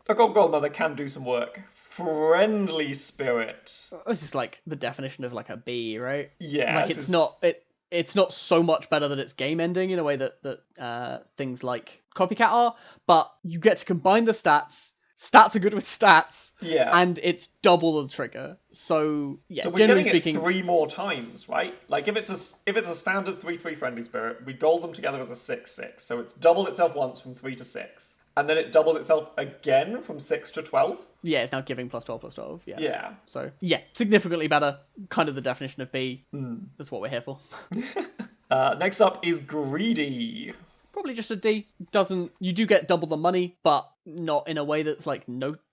a Godmother can do some work. Friendly Spirit. This is like the definition of like a B, right? Yeah. Like it's not so much better that it's game ending in a way that things like Copycat are, but you get to combine the stats. Stats are good with stats. Yeah. And it's double the trigger. So yeah, So we're generally getting speaking, it 3 more times, right? Like if it's a standard 3/3 Friendly Spirit, we gold them together as a 6/6. So it's doubled itself once from 3 to 6. And then it doubles itself again from 6 to 12. yeah, it's now giving +12/+12. Yeah. Yeah. So yeah, significantly better. Kind of the definition of B. That's what we're here for. Next up is Greedy. Probably just a D. You do get double the money, but not in a way that's like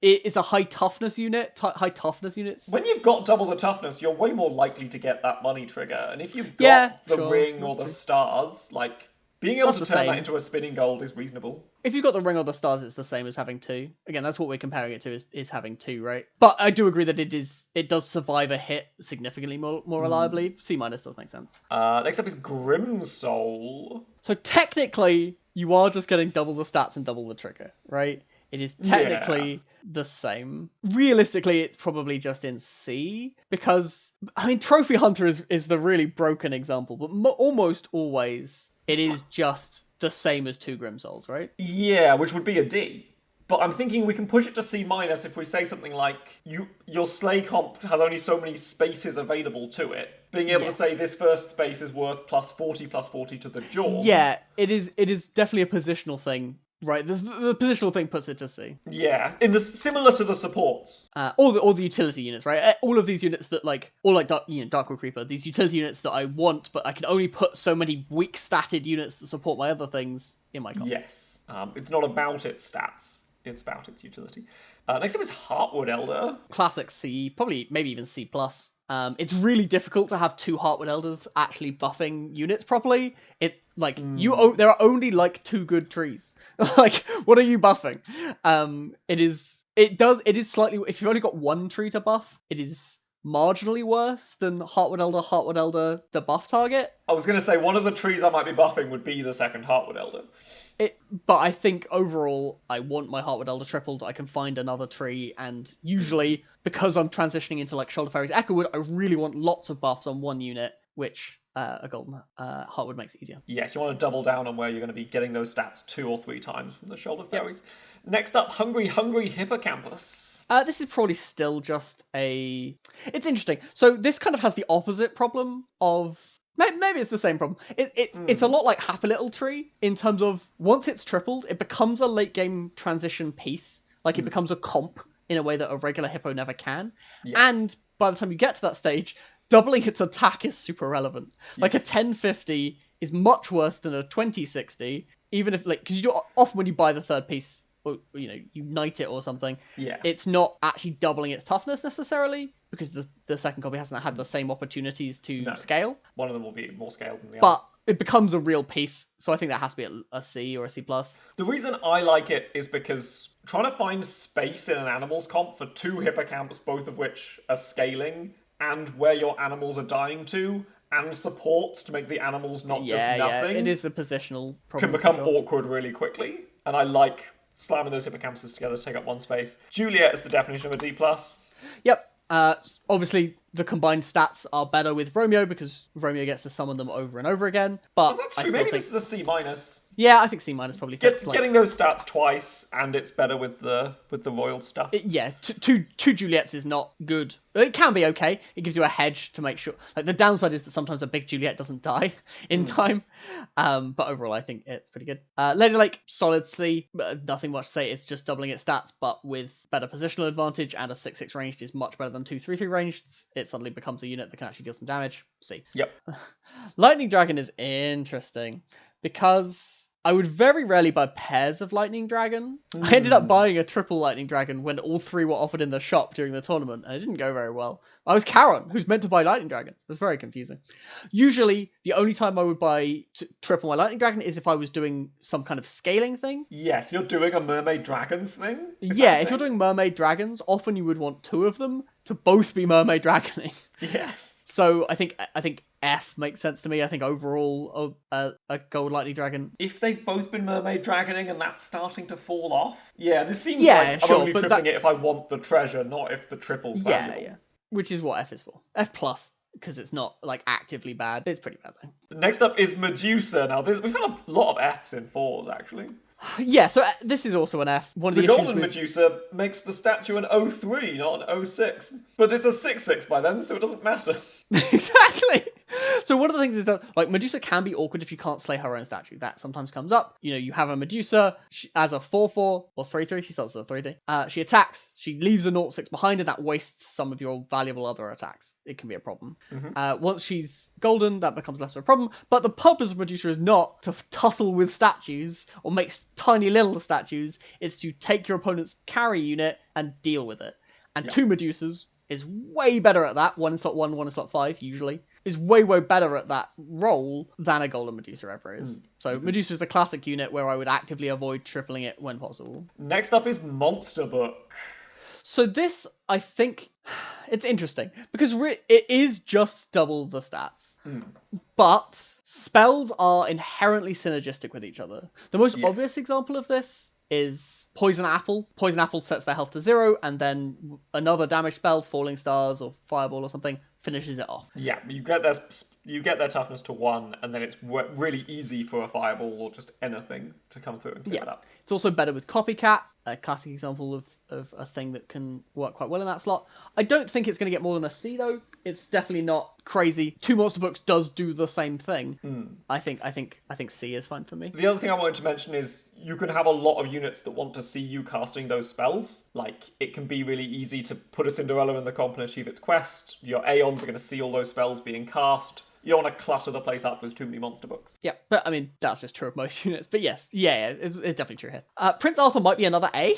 it's a high toughness unit. High toughness units. When you've got double the toughness, you're way more likely to get that money trigger. And if you've got the sure, ring or that's the true. stars, like being able That's to the turn that same. into a spinning gold is reasonable. If you've got the ring or the stars, it's the same as having 2. Again, that's what we're comparing it to is having 2, right? But I do agree that it does survive a hit significantly more reliably. C minus does make sense. Next up is Grim Soul. So technically, you are just getting double the stats and double the trigger, right? It is technically the same. Realistically, it's probably just in C, because, I mean, Trophy Hunter is the really broken example, but almost always it is just the same as 2 Grim Souls, right? Yeah, which would be a D. But I'm thinking we can push it to C minus if we say something like your Slay comp has only so many spaces available to it. Being able to say this first space is worth +40 to the jaw. Yeah, it is definitely a positional thing. Right, the positional thing puts it to C. Yeah, similar to the supports. All the utility units, right? All of these units that Darkwood Creeper, these utility units that I want, but I can only put so many weak statted units that support my other things in my comp. Yes. It's not about its stats, it's about its utility. Next up is Heartwood Elder. Classic C, probably maybe even C+. It's really difficult to have two Heartwood Elders actually buffing units properly. There are only like two good trees. Like, what are you buffing? It is slightly, if you've only got one tree to buff, it is marginally worse than Heartwood Elder, the buff target. I was going to say, one of the trees I might be buffing would be the second Heartwood Elder. But I think overall, I want my Heartwood Elder tripled. I can find another tree, and usually, because I'm transitioning into like Shoulder Fairies Echowood, I really want lots of buffs on one unit, which a golden Heartwood makes easier. Yes, you want to double down on where you're going to be getting those stats 2 or 3 times from the Shoulder Fairies. Yep. Next up, Hungry Hippocampus. This is probably still just a... It's interesting. So this kind of has the opposite problem of... Maybe it's the same problem. It's a lot like Happy Little Tree in terms of once it's tripled, it becomes a late game transition piece. Like it becomes a comp in a way that a regular hippo never can. Yeah. And by the time you get to that stage, doubling its attack is super relevant. Yes. Like a 1050 is much worse than a 2060, even if because often when you buy the third piece, or you knight it or something, it's not actually doubling its toughness necessarily, because the second copy hasn't had the same opportunities to scale. One of them will be more scaled than the other. But it becomes a real piece, so I think that has to be a C or a C+. The reason I like it is because trying to find space in an animals comp for 2 hippocamps, both of which are scaling, and where your animals are dying to, and supports to make the animals not just nothing. Yeah, it is a positional problem. Can become awkward really quickly, and I like slamming those hippocampuses together to take up one space. Juliet is the definition of a D+. Yep. Obviously, the combined stats are better with Romeo because Romeo gets to summon them over and over again. But that's true. Maybe this is a C-. Yeah, I think C- probably fits. Getting those stats twice, and it's better with the royal stuff. Two Juliets is not good. It can be okay. It gives you a hedge to make sure. Like the downside is that sometimes a big Juliet doesn't die in time. But overall, I think it's pretty good. Lady Lake, solid C. Nothing much to say. It's just doubling its stats, but with better positional advantage, and a 6/6 ranged is much better than 2/3/3 ranged. It suddenly becomes a unit that can actually deal some damage. C. Yep. Lightning Dragon is interesting because I would very rarely buy pairs of Lightning Dragon. I ended up buying a triple Lightning Dragon when all 3 were offered in the shop during the tournament, and it didn't go very well. I was Charon, who's meant to buy Lightning Dragons. It was very confusing. Usually, the only time I would buy triple my Lightning Dragon is if I was doing some kind of scaling thing. Yes, you're doing a Mermaid Dragons thing? If you're doing Mermaid Dragons, often you would want 2 of them to both be Mermaid Dragoning. Yes. So I think F makes sense to me. I think overall a gold Lightning Dragon. If they've both been Mermaid Dragoning and that's starting to fall off. Yeah, this seems like I'm only tripling it if I want the treasure, not if the triple's valuable. Yeah. Which is what F is for. F+, because it's not like actively bad. It's pretty bad though. Next up is Medusa. Now we've had a lot of Fs in 4s actually. Yeah, so this is also an F. One of the golden Medusa makes the statue an 03, not an 06. But it's a 6/6 by then, so it doesn't matter. Exactly. So one of the things is that like Medusa can be awkward if you can't slay her own statue. That sometimes comes up. You have a Medusa as a 4/4 or 3/3. She starts as a 3/3. She attacks. She leaves a 0/6 behind, and that wastes some of your valuable other attacks. It can be a problem. Once she's golden, that becomes less of a problem. But the purpose of Medusa is not to tussle with statues or make tiny little statues. It's to take your opponent's carry unit and deal with it. And 2 Medusas is way better at that. 1 in slot 1, 1 in slot 5, usually. Is way better at that role than a golden Medusa ever is. So Medusa is a classic unit where I would actively avoid tripling it when possible. Next up is Monster Book. So this, I think, it's interesting because it is just double the stats. But spells are inherently synergistic with each other. The most obvious example of this is Poison Apple. Poison Apple sets their health to 0, and then another damage spell, Falling Stars or Fireball or something, finishes it off. Yeah, you get You get their toughness to 1, and then it's really easy for a fireball or just anything to come through and clear it up. It's also better with Copycat, a classic example of a thing that can work quite well in that slot. I don't think it's going to get more than a C, though. It's definitely not crazy. 2 monster books does do the same thing. I think C is fine for me. The other thing I wanted to mention is you can have a lot of units that want to see you casting those spells. Like, it can be really easy to put a Cinderella in the comp and achieve its quest. Your Aeons are going to see all those spells being cast. You don't want to clutter the place up with too many monster books. Yeah, but I mean, that's just true of most units. But yes, it's definitely true here. Prince Arthur might be another A.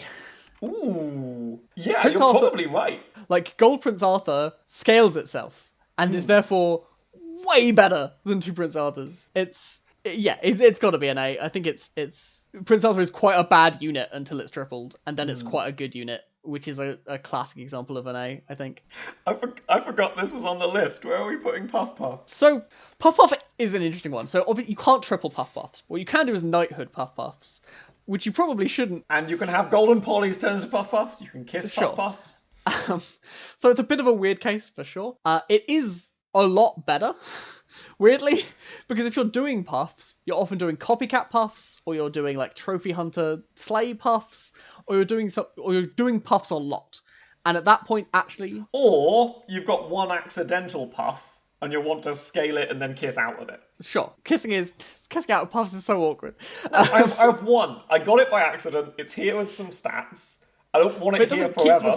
Ooh. Yeah, Prince you're Arthur, probably right. Like, Gold Prince Arthur scales itself and is therefore way better than 2 Prince Arthurs. It's got to be an A. I think it's Prince Arthur is quite a bad unit until it's tripled, and then it's quite a good unit, which is a classic example of an A, I think. I forgot this was on the list. Where are we putting Puff Puff? So, Puff Puff is an interesting one. So, obviously, you can't triple Puff Puffs. What you can do is Knighthood Puff Puffs, which you probably shouldn't. And you can have Golden Polys turn into Puff Puffs. You can kiss Sure. Puff Puffs. So, it's a bit of a weird case, for sure. It is a lot better, weirdly, because if you're doing puffs, you're often doing copycat puffs, or you're doing like trophy hunter slay puffs, or you're doing puffs a lot. And at that point, actually, Or you've got one accidental puff, and you want to scale it and then kiss out of it. sure, kissing out of puffs is so awkward. I have one. I got it by accident. It's here as some stats. I don't want it here forever.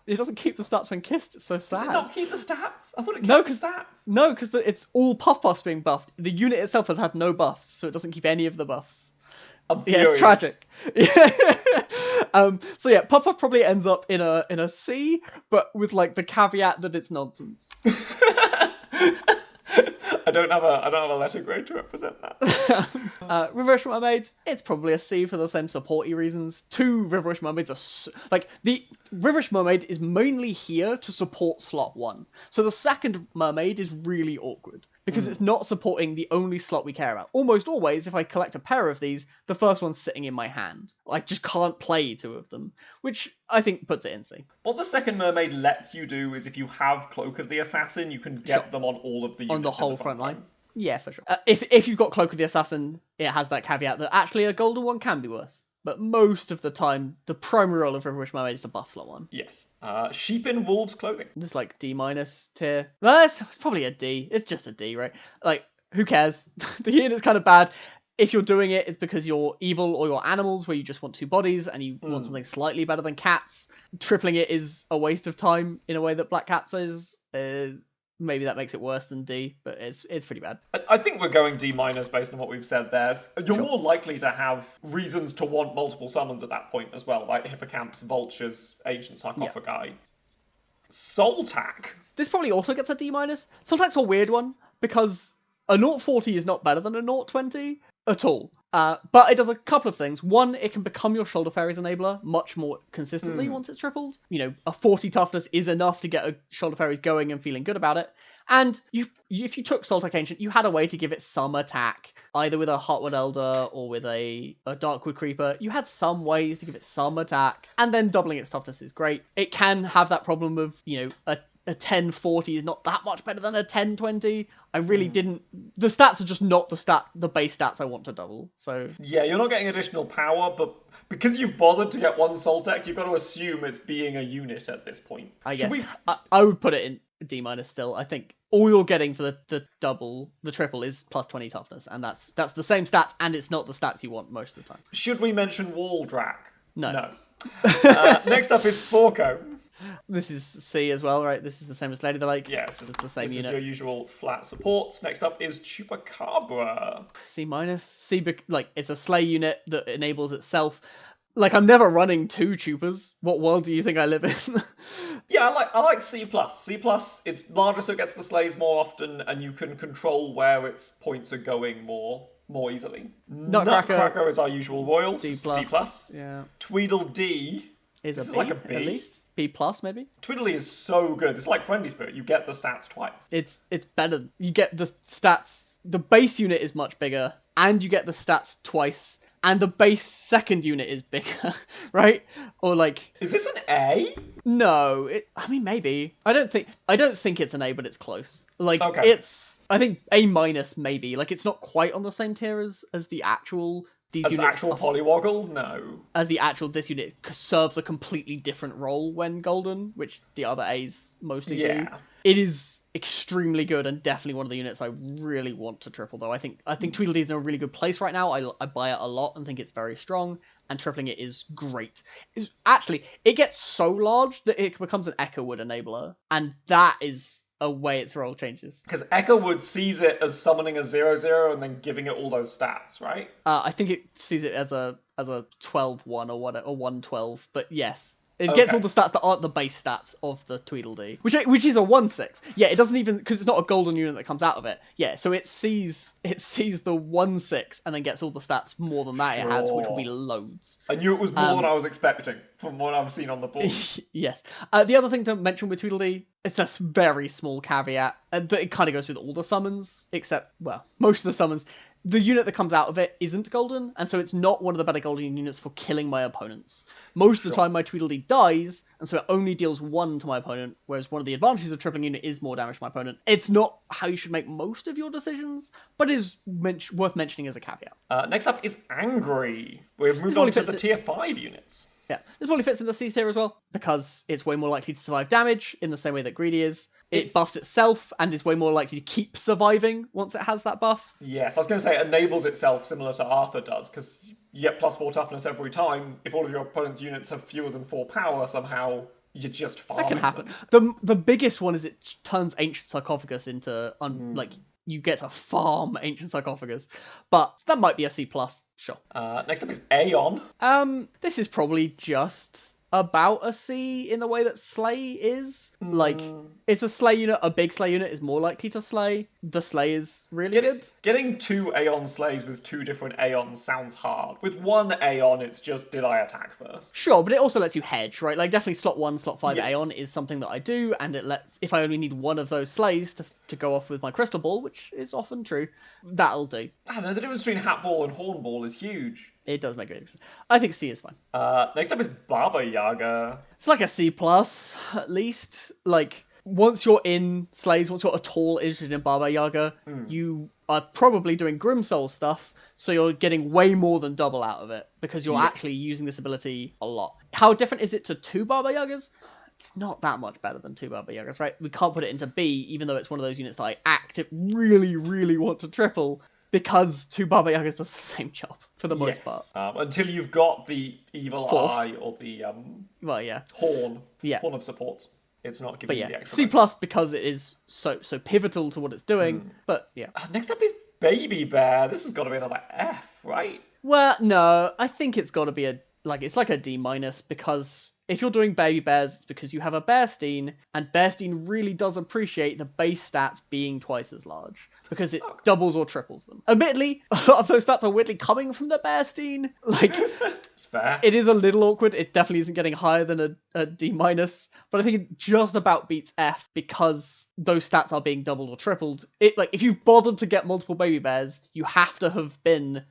It doesn't keep the stats when kissed. It's so sad. Does it not keep the stats? I thought it kept the stats. No, because it's all puff buffs being buffed. The unit itself has had no buffs, so it doesn't keep any of the buffs. Yeah, it's tragic. So yeah, Puff Puff probably ends up in a C, but with like the caveat that it's nonsense. I don't have a letter grade to represent that. Reverse Mermaid, it's probably a C for the same supporty reasons. 2 Reverse Mermaids are the Reverse Mermaid is mainly here to support slot 1. So the second mermaid is really awkward because it's not supporting the only slot we care about. Almost always, if I collect a pair of these, the first one's sitting in my hand. I just can't play 2 of them, which I think puts it in C. What the second mermaid lets you do is if you have Cloak of the Assassin, you can get them on all of the units on the whole in the front line. Yeah, for sure. If you've got Cloak of the Assassin, it has that caveat that actually a golden one can be worse. But most of the time, the primary role of River Mermaid is to buff slot 1. Yes. Sheep in Wolves Clothing. Just like D- tier. Well, it's probably a D. It's just a D, right? Like, who cares? The unit's kind of bad. If you're doing it, it's because you're evil or you're animals where you just want 2 bodies and you want something slightly better than cats. Tripling it is a waste of time in a way that Black Cats is. Maybe that makes it worse than D, but it's pretty bad. I think we're going D- based on what we've said there. You're more likely to have reasons to want multiple summons at that point as well, like Hippocamps, Vultures, Ancient Sarcophagi. Yeah. Soltac. This probably also gets a D-. Soltac's a weird one, because a 040 is not better than a 020 at all. But it does a couple of things. One, it can become your Shoulder Fairies enabler much more consistently once it's tripled. You know, a 40 toughness is enough to get a Shoulder Fairies going and feeling good about it. And if you took Soltac Ancient, you had a way to give it some attack, either with a Heartwood Elder or with a Darkwood Creeper. You had some ways to give it some attack, and then doubling its toughness is great. It can have that problem of, you know, a 1040 is not that much better than a 1020. I really didn't. The stats are just not the base stats I want to double. So yeah, you're not getting additional power, but because you've bothered to get one Soltec, you've got to assume it's being a unit at this point. I guess I would put it in D- still. I think all you're getting for the triple is plus 20 toughness, and that's the same stats, and it's not the stats you want most of the time. Should we mention Waldrak? No. Next up is Sporko. This is C as well, right? This is the same as Lady the Lake. Yes, it's the same unit. This is your usual flat supports. Next up is Chupacabra. C-. C, like, it's a slay unit that enables itself. Like, I'm never running 2 Chupas. What world do you think I live in? Yeah, I like C+. C+, it's larger so it gets the slays more often, and you can control where its points are going more easily. Nutcracker is our usual royals. D+. D+. Yeah. Tweedledee is a B, like a B, at least. B+ maybe. Tweedledee is so good. It's like Friendly Spirit. You get the stats twice. It's better. You get the stats. The base unit is much bigger, and you get the stats twice and the base second unit is bigger, right? Or like, Is this an A? no, I mean maybe. I don't think it's an A, but it's close. Like Okay. it's I think A minus maybe. Like it's not quite on the same tier as the actual these As the units actual are Polywoggle? No. as the actual this unit serves a completely different role when golden, which the other A's mostly do. Yeah. It is extremely good and definitely one of the units I really want to triple though. I think Tweedledee is in a really good place right now. I buy it a lot and think it's very strong, and tripling it is great. It gets so large that it becomes an Echo Wood enabler, and that is a way its role changes. Because Echowood sees it as summoning a 0/0 and then giving it all those stats, right? I think it sees it as a 12-1 or what, or 1/12, but yes. It gets all Okay. the stats that aren't the base stats of the Tweedledee, which is a 1/6. Yeah, it doesn't even, because it's not a golden unit that comes out of it. Yeah, so it sees the 1/6 and then gets all the stats more than that it has, which will be Sure. loads. I knew it was more than I was expecting from what I've seen on the board. Yes. The other thing to mention with Tweedledee, it's a very small caveat, but it kind of goes with all the summons, except, well, most of the summons. The unit that comes out of it isn't golden, and so it's not one of the better golden units for killing my opponents. Most of the Sure. time, my Tweedledee dies, and so it only deals 1 to my opponent, whereas one of the advantages of tripling unit is more damage to my opponent. It's not how you should make most of your decisions, but is worth mentioning as a caveat. Next up is Angry. We've moved This on one to fits the tier 5 units. Yeah, this probably fits in the C tier as well, because it's way more likely to survive damage in the same way that Greedy is. It buffs itself and is way more likely to keep surviving once it has that buff. Yes, I was going to say it enables itself similar to Arthur does, because you get +4 toughness every time. If all of your opponent's units have fewer than 4 power, somehow you're just farming That can happen. them. The biggest one is it turns Ancient Sarcophagus into, like, you get to farm Ancient Sarcophagus. But that might be a C+, sure. Next up is Aeon. This is probably just about a C in the way that Slay is. Like, it's a Slay unit. A big Slay unit is more likely to slay. The Slay is really good. Getting 2 Aeon slays with 2 different Aeons sounds hard. With 1 Aeon, it's just, did I attack first? Sure, but it also lets you hedge, right? Like, definitely slot 1, slot 5 Yes. Aeon is something that I do, and it lets, if I only need one of those slays to go off with my Crystal Ball, which is often true, that'll do. I don't know, the difference between Hat Ball and Horn Ball is huge. It does make a difference. I think C is fine. Next up is Baba Yaga. It's like a C+, at least. Like, once you're in Slays, once you're at all interested in Baba Yaga, you are probably doing Grimsoul stuff, so you're getting way more than double out of it, because you're actually using this ability a lot. How different is it to 2 Baba Yagas? It's not that much better than 2 Baba Yagas, right? We can't put it into B, even though it's one of those units that I really, really want to triple, because 2 Baba Yagas does the same job, for the most part. Until you've got the Evil Fourth. Eye or the Well, yeah. Horn. Yeah. Horn of Support. It's not But giving you the yeah, extra. C+, bonus. because it is so pivotal to what it's doing, but yeah. Next up is Baby Bear. This has got to be another F, right? Well, no, I think it's got to be it's like a D minus, because if you're doing Baby Bears, it's because you have a Bearstein, and Bearstein really does appreciate the base stats being twice as large, because it doubles or triples them. Admittedly, a lot of those stats are weirdly coming from the Bearstein. Like, It's fair. it is a little awkward. It definitely isn't getting higher than a D minus, but I think it just about beats F because those stats are being doubled or tripled. If you've bothered to get multiple Baby Bears, you have to have been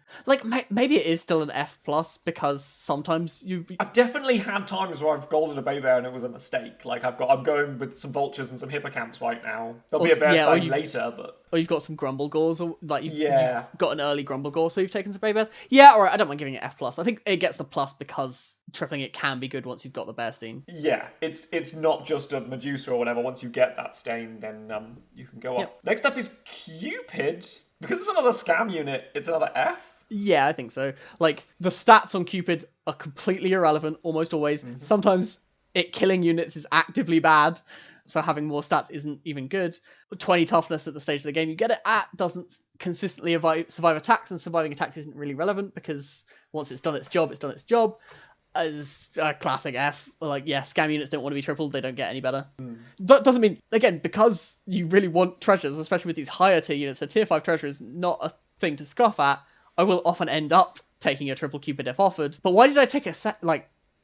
maybe it is still an F plus, because sometimes I've definitely had times where I've golded a Baby Bear and it was a mistake. Like I'm going with some vultures and some hippocamps right now. There'll be a bear stein later, but or you've got some Grumble Gores, or you've Yeah. got an early Grumble Gore, so you've taken some Baby Bears. Yeah, alright, I don't mind giving it F plus. I think it gets the plus because tripling it can be good once you've got the Bearstein. yeah, it's not just a Medusa or whatever. Once you get that stain, then you can go off. Yep. Next up is Cupid. Because it's another scam unit, it's another F. Yeah, I think so. Like, the stats on Cupid are completely irrelevant, almost always. Sometimes it killing units is actively bad, so having more stats isn't even good. 20 toughness at the stage of the game you get it at doesn't consistently survive attacks, and surviving attacks isn't really relevant, because once it's done its job, it's done its job. As a classic F. Scam units don't want to be tripled, they don't get any better. That doesn't mean, again, because you really want treasures, especially with these higher tier units, a tier 5 treasure is not a thing to scoff at. I will often end up taking a triple Cupid if offered. But why did I take a set?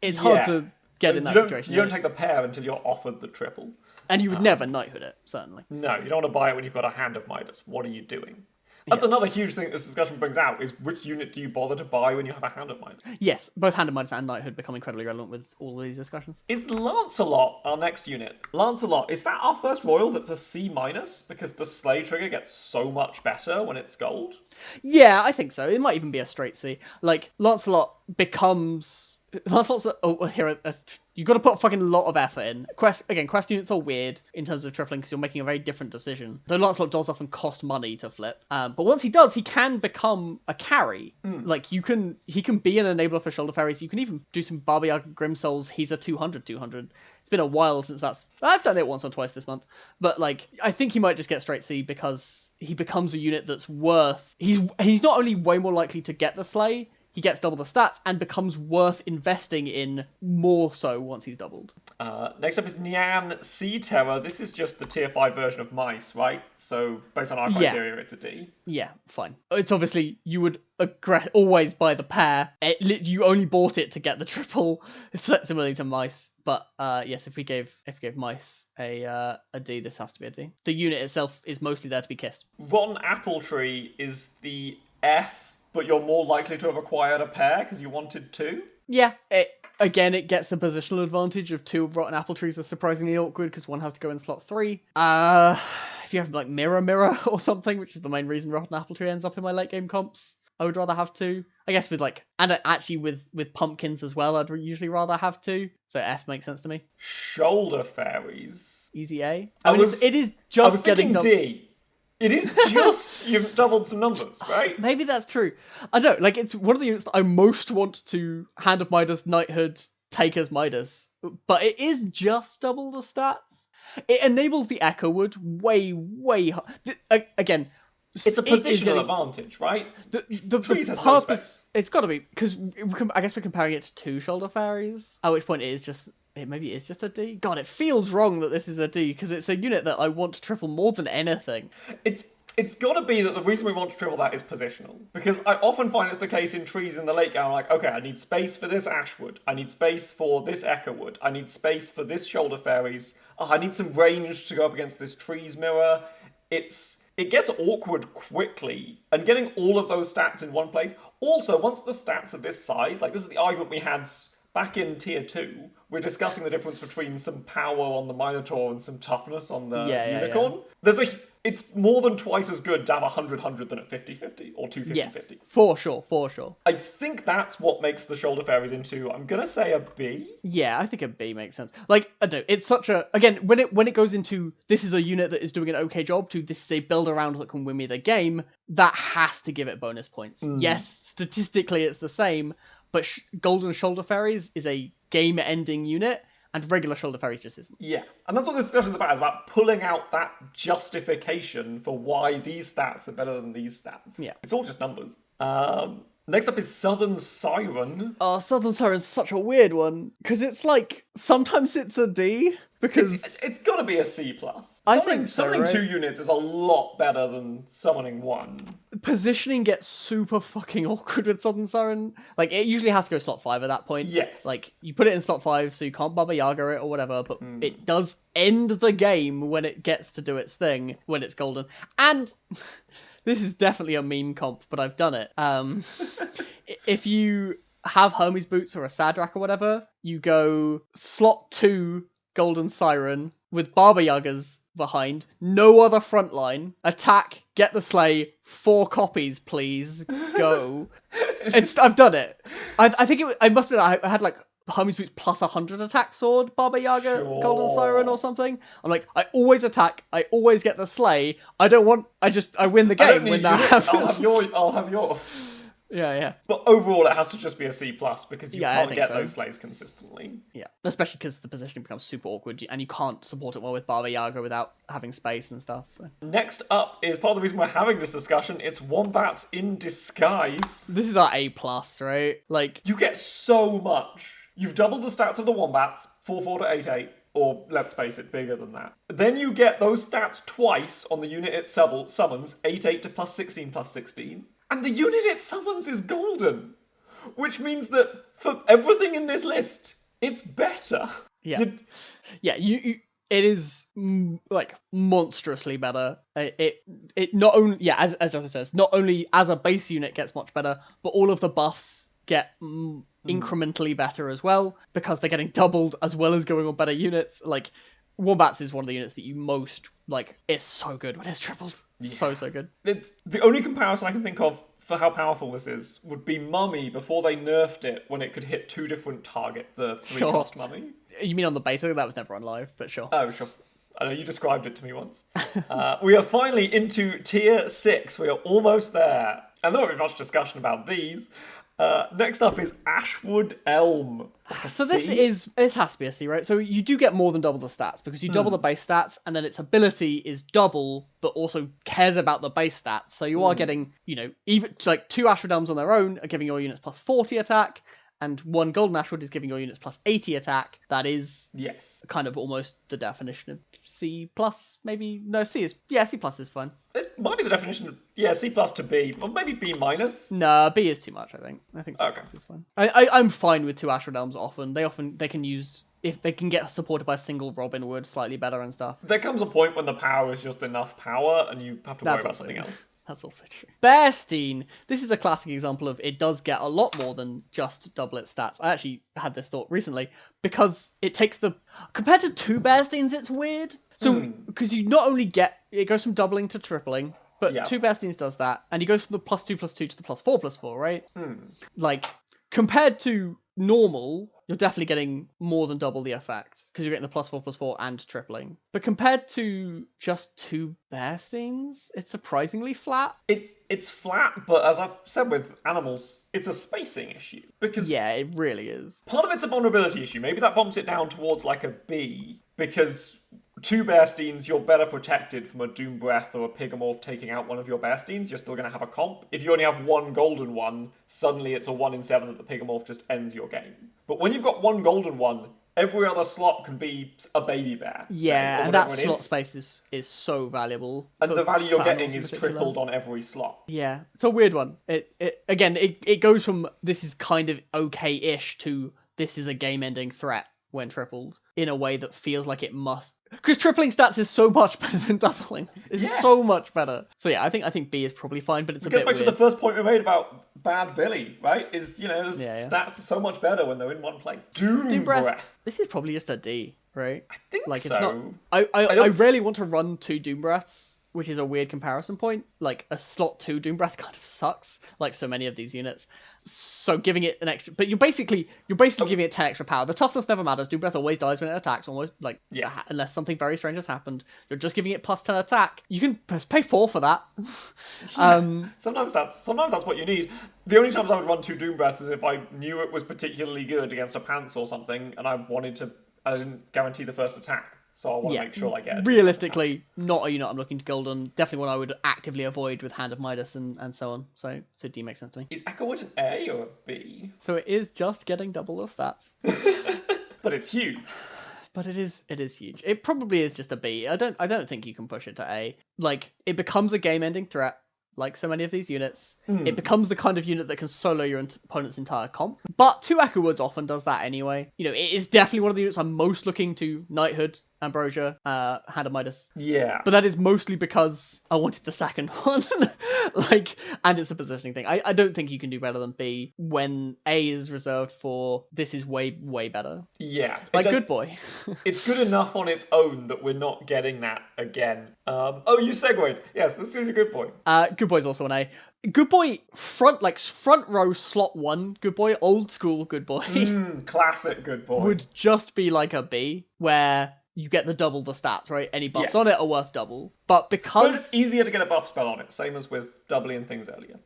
It's hard to get in that situation. You don't take the pair until you're offered the triple. And you would never knighthood it, certainly. No, you don't want to buy it when you've got a Hand of Midas. What are you doing? That's Yeah. another huge thing this discussion brings out, is which unit do you bother to buy when you have a hand of mine? Yes, both Hand of Midas and Knighthood become incredibly relevant with all of these discussions. Is Lancelot our next unit? Lancelot, is that our first royal that's a C minus? Because the slay trigger gets so much better when it's gold? Yeah, I think so. It might even be a straight C. Like, Lancelot becomes... Lancelot's... you got to put a fucking lot of effort in. Quest units are weird in terms of tripling because you're making a very different decision. Though Lancelot does often cost money to flip. But once he does, he can become a carry. Like, he can be an enabler for Shoulder Fairies. You can even do some Baba Yaga Grimsouls. He's a 200. It's been a while since that's... I've done it once or twice this month. But, like, I think he might just get straight C because he becomes a unit that's worth... He's not only way more likely to get the slay, he gets double the stats and becomes worth investing in more so once he's doubled. Next up is Nyan Sea Terror. This is just the tier 5 version of Mice, right? So based on our criteria, it's a D. Yeah, fine. It's obviously, you would always buy the pair. You only bought it to get the triple. It's similarly to Mice. But yes, if we gave Mice a D, this has to be a D. The unit itself is mostly there to be kissed. Rotten Apple Tree is the F, but you're more likely to have acquired a pair because you wanted two? Yeah, it gets the positional advantage of two Rotten Apple Trees are surprisingly awkward because one has to go in slot 3. If you have like Mirror or something, which is the main reason Rotten Apple Tree ends up in my late game comps, I would rather have two. I guess actually with pumpkins as well, I'd usually rather have two. So F makes sense to me. Shoulder Fairies. Easy A. It is just I was getting D. It is just you've doubled some numbers, right? Maybe that's true. I don't know, like, it's one of the units that I most want to Hand of Midas, Knighthood, take as Midas. But it is just double the stats. It enables the Echo Wood way again. It's a positional advantage, right? The no purpose, it's got to be, because I guess we're comparing it to two Shoulder Fairies, at which point maybe it is just a D. God, it feels wrong that this is a D, because it's a unit that I want to triple more than anything. It's got to be that the reason we want to triple that is positional. Because I often find it's the case in trees in the late game. I'm like, okay, I need space for this Ashwood. I need space for this Echowood. I need space for this Shoulder Fairies. I need some range to go up against this trees mirror. It gets awkward quickly, and getting all of those stats in one place. Also, once the stats are this size, like this is the argument we had back in tier 2, we're discussing the difference between some power on the Minotaur and some toughness on the Unicorn. Yeah. It's more than twice as good to have 100-100 than at 50-50 or 250-50. Yes, for sure. I think that's what makes the Shoulder Fairies into, I'm gonna say, a B. Yeah, I think a B makes sense. Like, I don't know, it's such a... Again, when it goes into, this is a unit that is doing an okay job, to this is a build around that can win me the game, that has to give it bonus points. Yes, statistically it's the same, but Golden Shoulder Fairies is a game-ending unit, and regular Shoulder Fairies just isn't. Yeah, and that's what this discussion's about, is about pulling out that justification for why these stats are better than these stats. Yeah. It's all just numbers. Next up is Southern Siren. Oh, Southern Siren's such a weird one, because it's like, sometimes it's a D, because... It's got to be a C+. I think so, Summoning right? 2 units is a lot better than summoning 1. Positioning gets super fucking awkward with Southern Siren. Like, it usually has to go slot 5 at that point. Yes. Like, you put it in slot 5, so you can't Baba Yaga it or whatever, but it does end the game when it gets to do its thing, when it's golden. And... This is definitely a meme comp, but I've done it. If you have Hermes Boots or a Sadrak or whatever, you go slot 2 Golden Siren with Baba Yagas behind, no other front line, attack, get the slay, 4 copies, please, go. I've done it. I think I must admit, I had like Hermes Boots plus 100 attack sword, Baba Yaga, Sure. Golden Siren or something. I'm like, I always attack, I always get the slay. I win the game when that happens. I'll have yours. Yeah. But overall, it has to just be a C+, because you Yeah, I can't think get so. those slays consistently. Yeah, especially because the positioning becomes super awkward, and you can't support it well with Baba Yaga without having space and stuff. So Next up is part of the reason we're having this discussion. It's Wombats in Disguise. this is our A+, right? Like, You get so much. You've doubled the stats of the Wombats, 4-4 to 8-8, or let's face it, bigger than that. Then you get those stats twice on the unit it summons, 8-8 to +16/+16. And the unit it summons is golden. Which means that for everything in this list, it's better. yeah, you It is like monstrously better. It not only, yeah, as Joseph says, not only as a base unit gets much better, but all of the buffs get incrementally better as well, because they're getting doubled as well as going on better units. Like Wombats is one of the units that you most like. It's so good when it's tripled. So good. It's, the only comparison I can think of for how powerful this is would be Mummy before they nerfed it, when it could hit 2 different targets, the 3-cost Mummy. You mean on the beta? That was never on live, but sure. Oh, sure. I know, you described it to me once. We are finally into tier 6. We are almost there. And there won't be much discussion about these. Next up is Ashwood Elm. So this has to be a C, right? So you do get more than double the stats, because you double the base stats, and then its ability is double, but also cares about the base stats. So you are getting, even like 2 Ashwood Elms on their own are giving your units plus 40 attack, and 1 Golden Ashwood is giving your units plus 80 attack. That is kind of almost the definition of C plus, maybe. No, C plus is fine. This might be the definition of, C plus to B, or maybe B minus. No, B is too much, I think. I think C plus is fine. I'm fine with 2 Ashwood Elms often. They can use, if they can get supported by a single Robin Wood slightly better and stuff. There comes a point when the power is just enough power, and you have to worry about something else. That's also true. Bearstein. This is a classic example of it does get a lot more than just double its stats. I actually had this thought recently, because it takes compared to 2 Bearsteins, it's weird. So, because you not only it goes from doubling to tripling, but 2 Bearsteins does that, and he goes from the +2/+2 to the +4/4, right? Like, compared to normal, you're definitely getting more than double the effect, because you're getting the +4/+4 and tripling. But compared to just 2 Bearsteins, it's surprisingly flat. It's flat, but as I've said with animals, it's a spacing issue. Because it really is. Part of it's a vulnerability issue. Maybe that bumps it down towards like a B, because 2 Bearsteins, you're better protected from a Doom Breath or a Pigamorph taking out one of your Bearsteins. You're still going to have a comp. If you only have 1 golden one, suddenly it's a 1 in 7 that the Pigamorph just ends your game. But when you've got 1 golden one, every other slot can be a baby bear. Yeah, and that slot space is so valuable. And the value you're getting is tripled on every slot. Yeah, it's a weird one. It goes from this is kind of okay-ish to this is a game-ending threat when tripled, in a way that feels like it must. Because tripling stats is so much better than doubling. It's so much better. So yeah, I think B is probably fine, but it's a bit weird. It gets back to the first point we made about Bad Billy, right? Is, stats are so much better when they're in one place. Doom Breath. This is probably just a D, right? I think so. It's not. I rarely want to run 2 Doom Breaths, which is a weird comparison point. Like, a slot 2 Doom Breath kind of sucks, like so many of these units. So giving it an extra, but you're basically giving it 10 extra power. The toughness never matters. Doom Breath always dies when it attacks, almost unless something very strange has happened. You're just giving it +10 attack. You can pay 4 for that. Sometimes that's what you need. The only times I would run 2 Doom Breaths is if I knew it was particularly good against a Pants or something, and I didn't guarantee the first attack. So I want to make sure I get it. Realistically, not a unit I'm looking to golden. Definitely one I would actively avoid with Hand of Midas and so on. So D makes sense to me. Is Echowood an A or a B? So it is just getting double the stats. But it's huge. But it is huge. It probably is just a B. I don't think you can push it to A. Like, it becomes a game-ending threat. Like so many of these units, it becomes the kind of unit that can solo your opponent's entire comp. But 2 Echo-Woods often does that anyway. It is definitely one of the units I'm most looking to Knighthood, Ambrosia, Hand of Midas. Yeah. But that is mostly because I wanted the second one. And it's a positioning thing. I don't think you can do better than B when A is reserved for this is way, way better. Yeah. Good Boy. It's good enough on its own that we're not getting that again. You segued. Yes, let's do the Good Boy. Good Boy's also an A. Good Boy, front row, slot 1 Good Boy, old school Good Boy. Classic Good Boy. Would just be like a B, where you get the double the stats, right? Any buffs on it are worth double. But it's easier to get a buff spell on it, same as with doubling things earlier.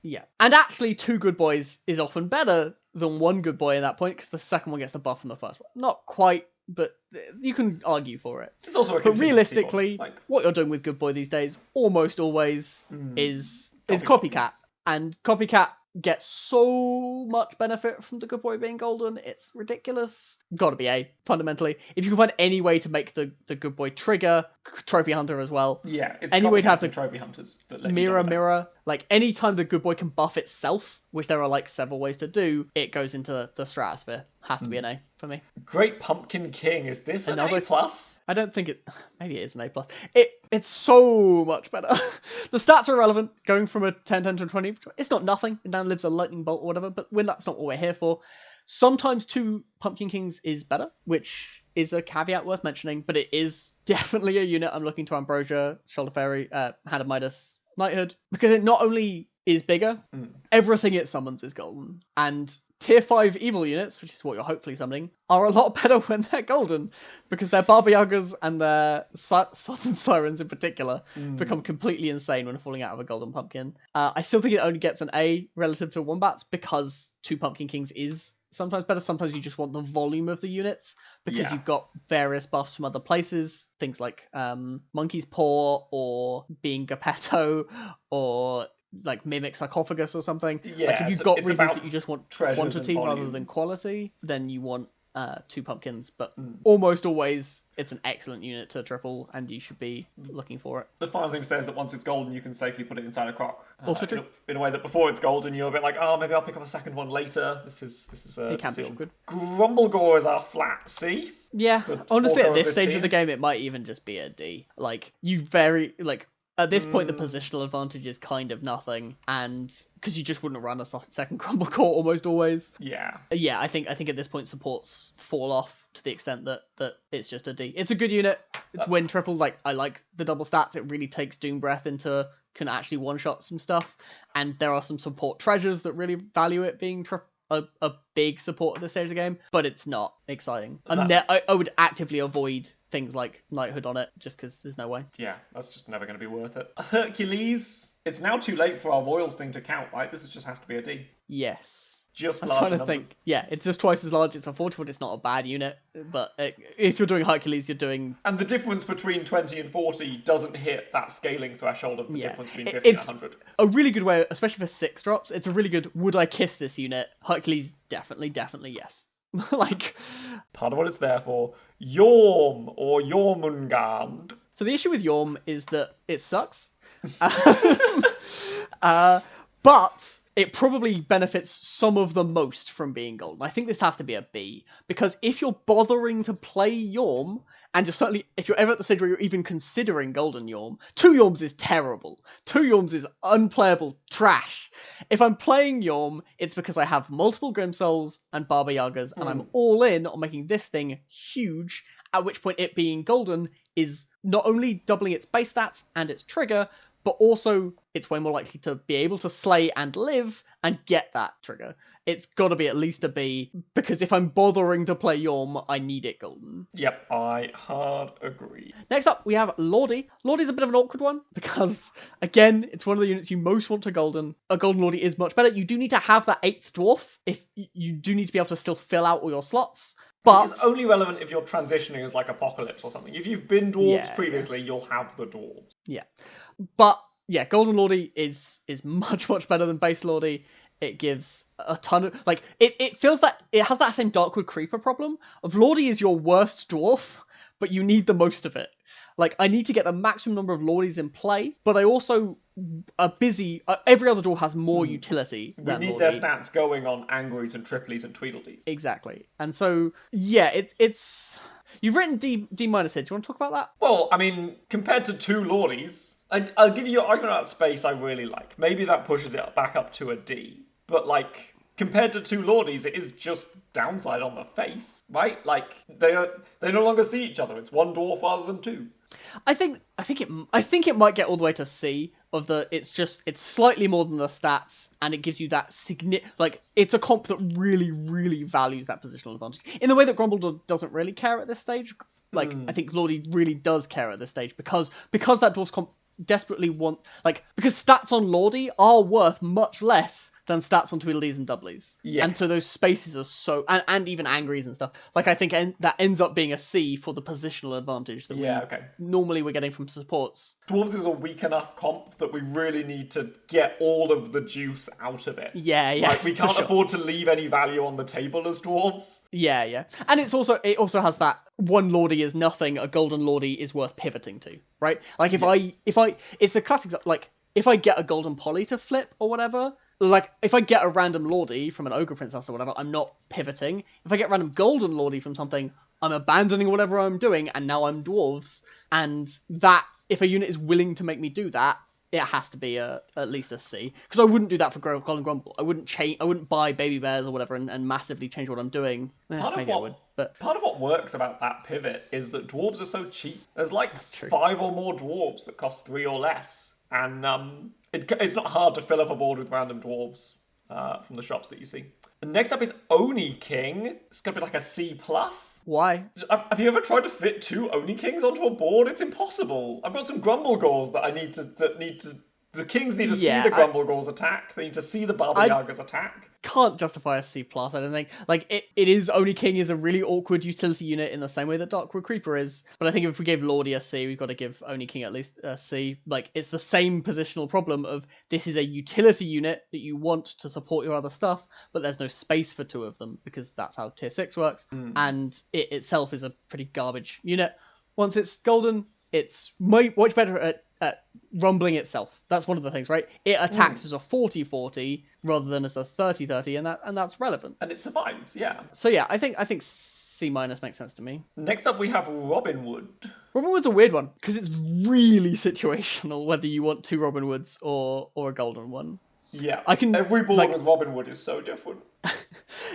Yeah. And actually 2 Good Boys is often better than 1 Good Boy at that point, because the second one gets the buff from the first one. Not quite, but you can argue for it. It's also but realistically, what you're doing with Good Boy these days, almost always, is Copycat. And Copycat gets so much benefit from the Good Boy being golden, it's ridiculous. Gotta be A, fundamentally. If you can find any way to make the Good Boy trigger, Trophy Hunter as well. Yeah, it's any way to have the Trophy Hunters that let mirror. Like, anytime the Good Boy can buff itself, which there are several ways to do, it goes into the stratosphere. has to be an A for me. Great Pumpkin King. Is this an A plus? I don't think it. Maybe it is an A plus. It's so much better. The stats are irrelevant. Going from a 10 to a 20, it's not nothing. It now lives a lightning bolt or whatever. But that's not what we're here for. Sometimes 2 Pumpkin Kings is better, which is a caveat worth mentioning. But it is definitely a unit I'm looking to Ambrosia, Shoulder Fairy, Hand of Midas, Knighthood, because it not only is bigger, everything it summons is golden, and tier 5 evil units, which is what you're hopefully summoning, are a lot better when they're golden, because their Baba Yagas and their Southern Sirens in particular become completely insane when falling out of a golden pumpkin. I still think it only gets an A relative to Wombats, because 2 Pumpkin Kings is sometimes better. Sometimes you just want the volume of the units, because you've got various buffs from other places, things like Monkey's Paw, or being Geppetto, or like Mimic Sarcophagus or something. Yeah, like if you've got reasons that you just want quantity rather than quality, then you want 2 pumpkins. But almost always it's an excellent unit to triple, and you should be looking for it. The final thing says that once it's golden, you can safely put it inside a crock. Also true. In a way that before it's golden, you're a bit like, oh, maybe I'll pick up a second one later. This is a It can decision. be awkward. Grumblegore is our flat C. Yeah, honestly, at this stage of the game, it might even just be a D. Like, at this point, the positional advantage is kind of nothing, and because you just wouldn't run a second Grumblecore almost always. Yeah. Yeah, I think at this point supports fall off to the extent that it's just a D. It's a good unit. It's win triple. Like, I like the double stats. It really takes Doom Breath into can actually one shot some stuff, and there are some support treasures that really value it being a big support at this stage of the game, but it's not exciting. I would actively avoid things like Knighthood on it, just because there's no way. Yeah, that's just never going to be worth it. Hercules, it's now too late for our Royals thing to count, right? This just has to be a D. Yes. Just I'm large trying to numbers. think. Yeah, it's just twice as large. It's a 40-foot. It's not a bad unit, but if you're doing Hercules, you're doing... And the difference between 20 and 40 doesn't hit that scaling threshold of the difference between 50 and 100. A really good way, especially for 6 drops, it's a really good, would I kiss this unit? Hercules, definitely yes. Like... Part of what it's there for. Yorm, or Jormungand. So the issue with Yorm is that it sucks. But it probably benefits some of the most from being golden. I think this has to be a B, because if you're bothering to play Yorm, and if you're ever at the stage where you're even considering golden Yorm, 2 Yorms is terrible. 2 Yorms is unplayable trash. If I'm playing Yorm, it's because I have multiple Grim Souls and Baba Yagas, and I'm all in on making this thing huge, at which point it being golden is not only doubling its base stats and its trigger, but also it's way more likely to be able to slay and live and get that trigger. It's got to be at least a B, because if I'm bothering to play Yorm, I need it golden. Yep, I hard agree. Next up, we have Lordy. Lordy's a bit of an awkward one, because, again, it's one of the units you most want to golden. A golden Lordy is much better. You do need to have that 8th dwarf, if you do need to be able to still fill out all your slots. But it's only relevant if you're transitioning as like Apocalypse or something. If you've been dwarves previously, you'll have the dwarves. Yeah. But yeah, Golden Lordy is much better than base Lordy. It gives a ton of it feels that it has that same Darkwood Creeper problem of Lordy is your worst dwarf, but you need the most of it. Like, I need to get the maximum number of Lordies in play, but I also are busy. Every other dwarf has more utility than We need Lordy. their stats going on Angries and Triplies and Tweedledees. Exactly. And so, yeah, it's... You've written D minus here. Do you want to talk about that? Well, I mean, compared to 2 Lordies, I'll give you an argument about space I really like. Maybe that pushes it back up to a D. But, like, compared to 2 Lordies, it is just downside on the face, right? Like, they no longer see each other. It's 1 dwarf rather than 2. I think it might get all the way to C of the it's slightly more than the stats, and it gives you that it's a comp that really values that positional advantage in the way that Grumble doesn't really care at this stage. Like, I think Lordy really does care at this stage because that dwarf's comp desperately because stats on Lordy are worth much less than stats on Tweedledees and Doublies. Yes. And so those spaces are so... And even Angries and stuff. Like, I think that ends up being a C for the positional advantage that normally we're getting from supports. Dwarves is a weak enough comp that we really need to get all of the juice out of it. Yeah. Like, we can't afford to leave any value on the table as dwarves. Yeah. And it also has that 1 Lordy is nothing, a golden Lordy is worth pivoting to, right? Like, if I... It's a classic... Like, if I get a golden poly to flip or whatever... like, if I get a random Lordy from an Ogre Princess or whatever, I'm not pivoting. If I get random Golden Lordy from something, I'm abandoning whatever I'm doing, and now I'm dwarves. And that, if a unit is willing to make me do that, it has to be at least a C. Because I wouldn't do that for Golden Grumble. I wouldn't buy baby bears or whatever and massively change what I'm doing. Maybe I would, but Part of what works about that pivot is that dwarves are so cheap. There's like that's true. 5 or more dwarves that cost 3 or less, and it's not hard to fill up a board with random dwarves from the shops that you see. And next up is Oni King. It's gonna be like a C plus. Why? Have you ever tried to fit 2 Oni Kings onto a board? It's impossible. I've got some Grumble Gores the kings need to see the Grumble Gores attack. They need to see the Baba Yaga's attack. Can't justify a C plus. I don't think. Like it is. Oni King is a really awkward utility unit in the same way that Darkwood Creeper is. But I think if we gave Lordy a C, we've got to give Oni King at least a C. Like, it's the same positional problem of this is a utility unit that you want to support your other stuff, but there's no space for 2 of them because that's how tier 6 works. And it itself is a pretty garbage unit. Once it's golden, it's much better at rumbling itself. That's one of the things, right? It attacks as a 40-40 rather than as a 30-30, and that's relevant. And it survives, yeah. So yeah, I think C minus makes sense to me. Next up we have Robin Wood. Robin Wood's a weird one because it's really situational whether you want 2 Robin Woods or a golden one. Yeah, every board with Robin Wood is so different.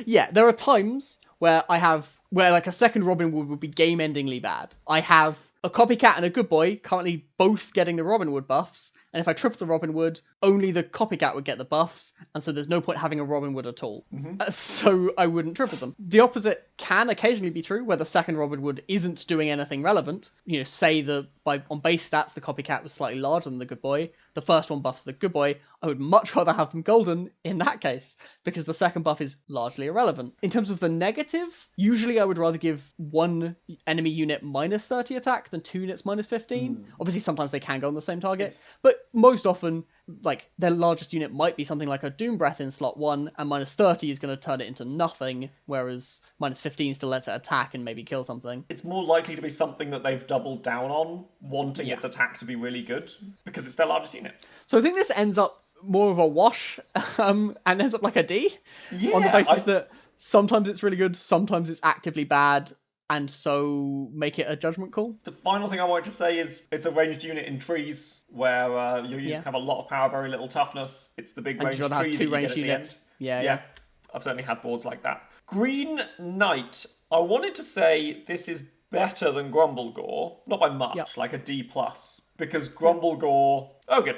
Yeah, there are times where like a second Robin Wood would be game-endingly bad. I have a copycat and a good boy currently both getting the Robin Wood buffs, and if I triple the Robin Wood, only the copycat would get the buffs, and so there's no point having a Robin Wood at all. So I wouldn't triple them. The opposite can occasionally be true, where the second Robin Wood isn't doing anything relevant. You know, say on base stats the copycat was slightly larger than the good boy. The first one buffs the good boy. I would much rather have them golden in that case, because the second buff is largely irrelevant. In terms of the negative, usually I would rather give 1 enemy unit minus 30 attack than 2 units minus 15. Obviously sometimes they can go on the same target, but most often, like, their largest unit might be something like a Doom Breath in slot 1, and minus 30 is going to turn it into nothing, whereas minus 15 still lets it attack and maybe kill something. It's more likely to be something that they've doubled down on, wanting its attack to be really good, because it's their largest unit. So I think this ends up more of a wash, and ends up like a D, on the basis that sometimes it's really good, sometimes it's actively bad, and so make it a judgment call. The final thing I wanted to say is it's a ranged unit in trees where your units have a lot of power, very little toughness. It's the big ranged tree have 2 that you ranged get at units. the end. Yeah. I've certainly had boards like that. Green Knight. I wanted to say this is better than Grumblegore, not by much, like a D+, because Grumblegore... Oh, good.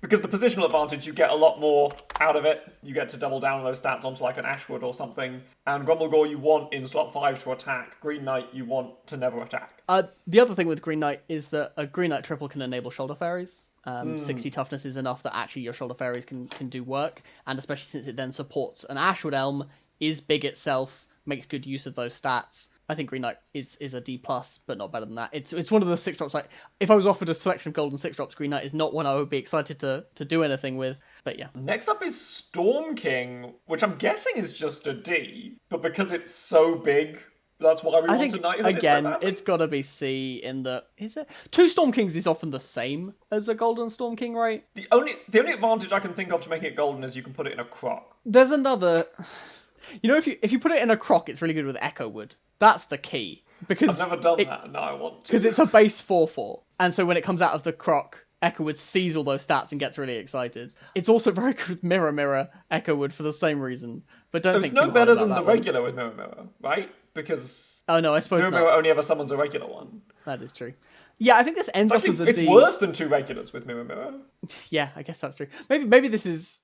Because the positional advantage, you get a lot more out of it. You get to double down on those stats onto like an Ashwood or something. And Grumblegore you want in slot 5 to attack. Green Knight you want to never attack. The other thing with Green Knight is that a Green Knight triple can enable Shoulder Fairies. 60 toughness is enough that actually your Shoulder Fairies can do work. And especially since it then supports an Ashwood Elm, is big itself, makes good use of those stats. I think Green Knight is a D+, but not better than that. It's one of the 6-drops, like, if I was offered a selection of golden 6-drops, Green Knight is not one I would be excited to do anything with, but yeah. Next up is Storm King, which I'm guessing is just a D, but because it's so big, that's why we want to knighthood again, it's gotta be C in the... Is it? 2 Storm Kings is often the same as a golden Storm King, right? The only advantage I can think of to making it golden is you can put it in a croc. There's another... You know, if you put it in a croc, it's really good with Echo Wood. That's the key. Because I've never done that, and now I want to. Because it's a base 4/4. And so when it comes out of the croc, Echo Wood sees all those stats and gets really excited. It's also very good with Mirror Echo Wood for the same reason. But don't think too hard about that. It's no better than the regular with Mirror, right? Because... Oh no, I suppose Mirror only ever summons a regular one. That is true. Yeah, I think this ends up as a D. It's worse than 2 regulars with Mirror. Yeah, I guess that's true. Maybe this is...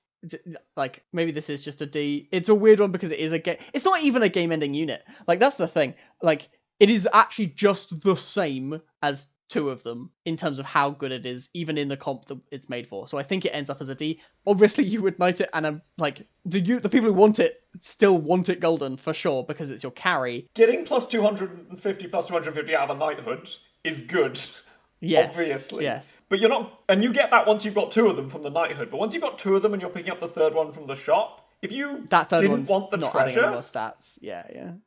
Like, maybe this is just a D. It's a weird one because it is a game. It's not even a game-ending unit. Like, that's the thing. Like, it is actually just the same as 2 of them in terms of how good it is, even in the comp that it's made for. So I think it ends up as a D. Obviously, you would knight it, and I'm like, the people who want it still want it golden for sure because it's your carry. Getting plus 250 out of a knighthood is good. Yes, obviously. Yes. But you're not... And you get that once you've got 2 of them from the knighthood. But once you've got 2 of them and you're picking up the 3rd one from the shop, if you didn't want the not treasure... adding any more stats. Yeah.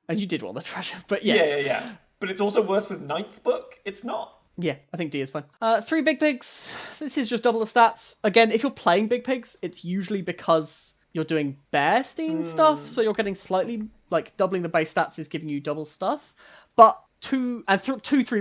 And you did want the treasure, but yes. Yeah. But it's also worse with 9th book. It's not. Yeah, I think D is fine. 3 big pigs. This is just double the stats. Again, if you're playing big pigs, it's usually because you're doing Bearstein stuff, so you're getting slightly, like, doubling the base stats is giving you double stuff. But 3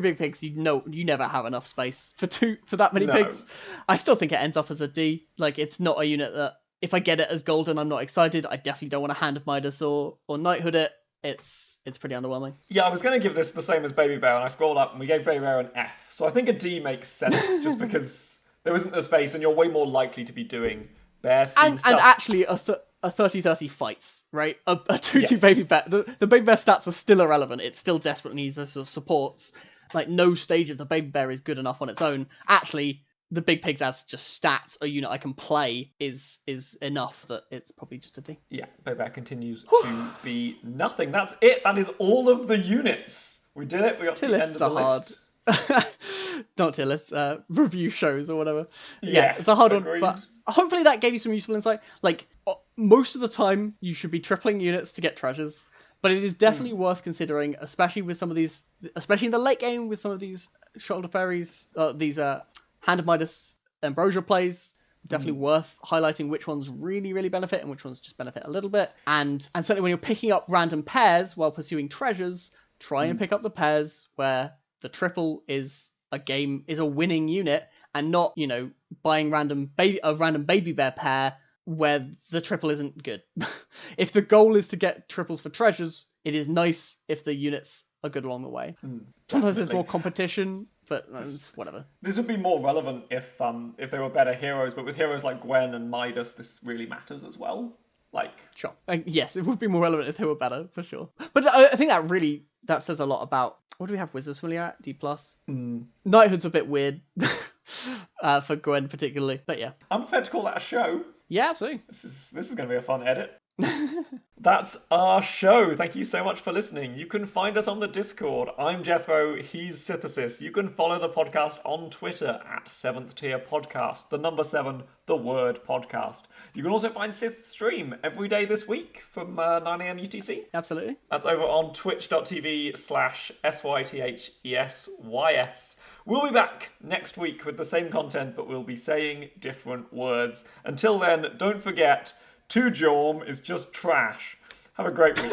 big pigs, you never have enough space for that many No. pigs. I still think it ends up as a D. Like, it's not a unit that, if I get it as golden, I'm not excited. I definitely don't want to Hand of Midas or Knighthood it. It's pretty underwhelming. Yeah, I was going to give this the same as Baby Bear, and I scrolled up and we gave Baby Bear an F. So I think a D makes sense, just because there isn't the space and you're way more likely to be doing Bearstein stuff. And actually, a 30-30 fights, right? A 2-2 Yes. Baby Bear. The Baby Bear stats are still irrelevant. It still desperately needs those sort of supports. Like, no stage of the Baby Bear is good enough on its own. Actually, the Big Pigs as just stats, a unit I can play, is enough that it's probably just a D. Yeah, Baby Bear continues to be nothing. That's it. That is all of the units. We did it. We got to the end of the list. Not tier lists, review shows or whatever. Yes, it's a hard agreed. one, but hopefully that gave you some useful insight. Like, most of the time, you should be tripling units to get treasures, but it is definitely worth considering, especially with some of these, especially in the late game with some of these shoulder fairies, these Hand of Midas Ambrosia plays. Definitely worth highlighting which ones really, really benefit and which ones just benefit a little bit. And certainly when you're picking up random pairs while pursuing treasures, try and pick up the pairs where the triple is a winning unit, and not, buying a random Baby Bear pair where the triple isn't good. If the goal is to get triples for treasures, it is nice if the units are good along the way. Sometimes there's more competition, but whatever. This would be more relevant if they were better heroes, but with heroes like Gwen and Midas, this really matters as well. Like, sure, yes, it would be more relevant if they were better, for sure. But I think that says a lot about, what do we have Wizards familiar at? D+. Knighthood's a bit weird for Gwen particularly, but yeah. I'm prepared to call that a show. Yeah, absolutely. This is going to be a fun edit. That's our show. Thank you so much for listening. You can find us on the Discord. I'm Jethro, he's Synthesis. You can follow the podcast on Twitter at 7th Tier Podcast, the number 7, the word podcast. You can also find Syth's stream every day this week from 9am UTC. Absolutely. That's over on twitch.tv/SYTHESYS. We'll be back next week with the same content, but we'll be saying different words. Until then, don't forget, 2 Jorm is just trash. Have a great week.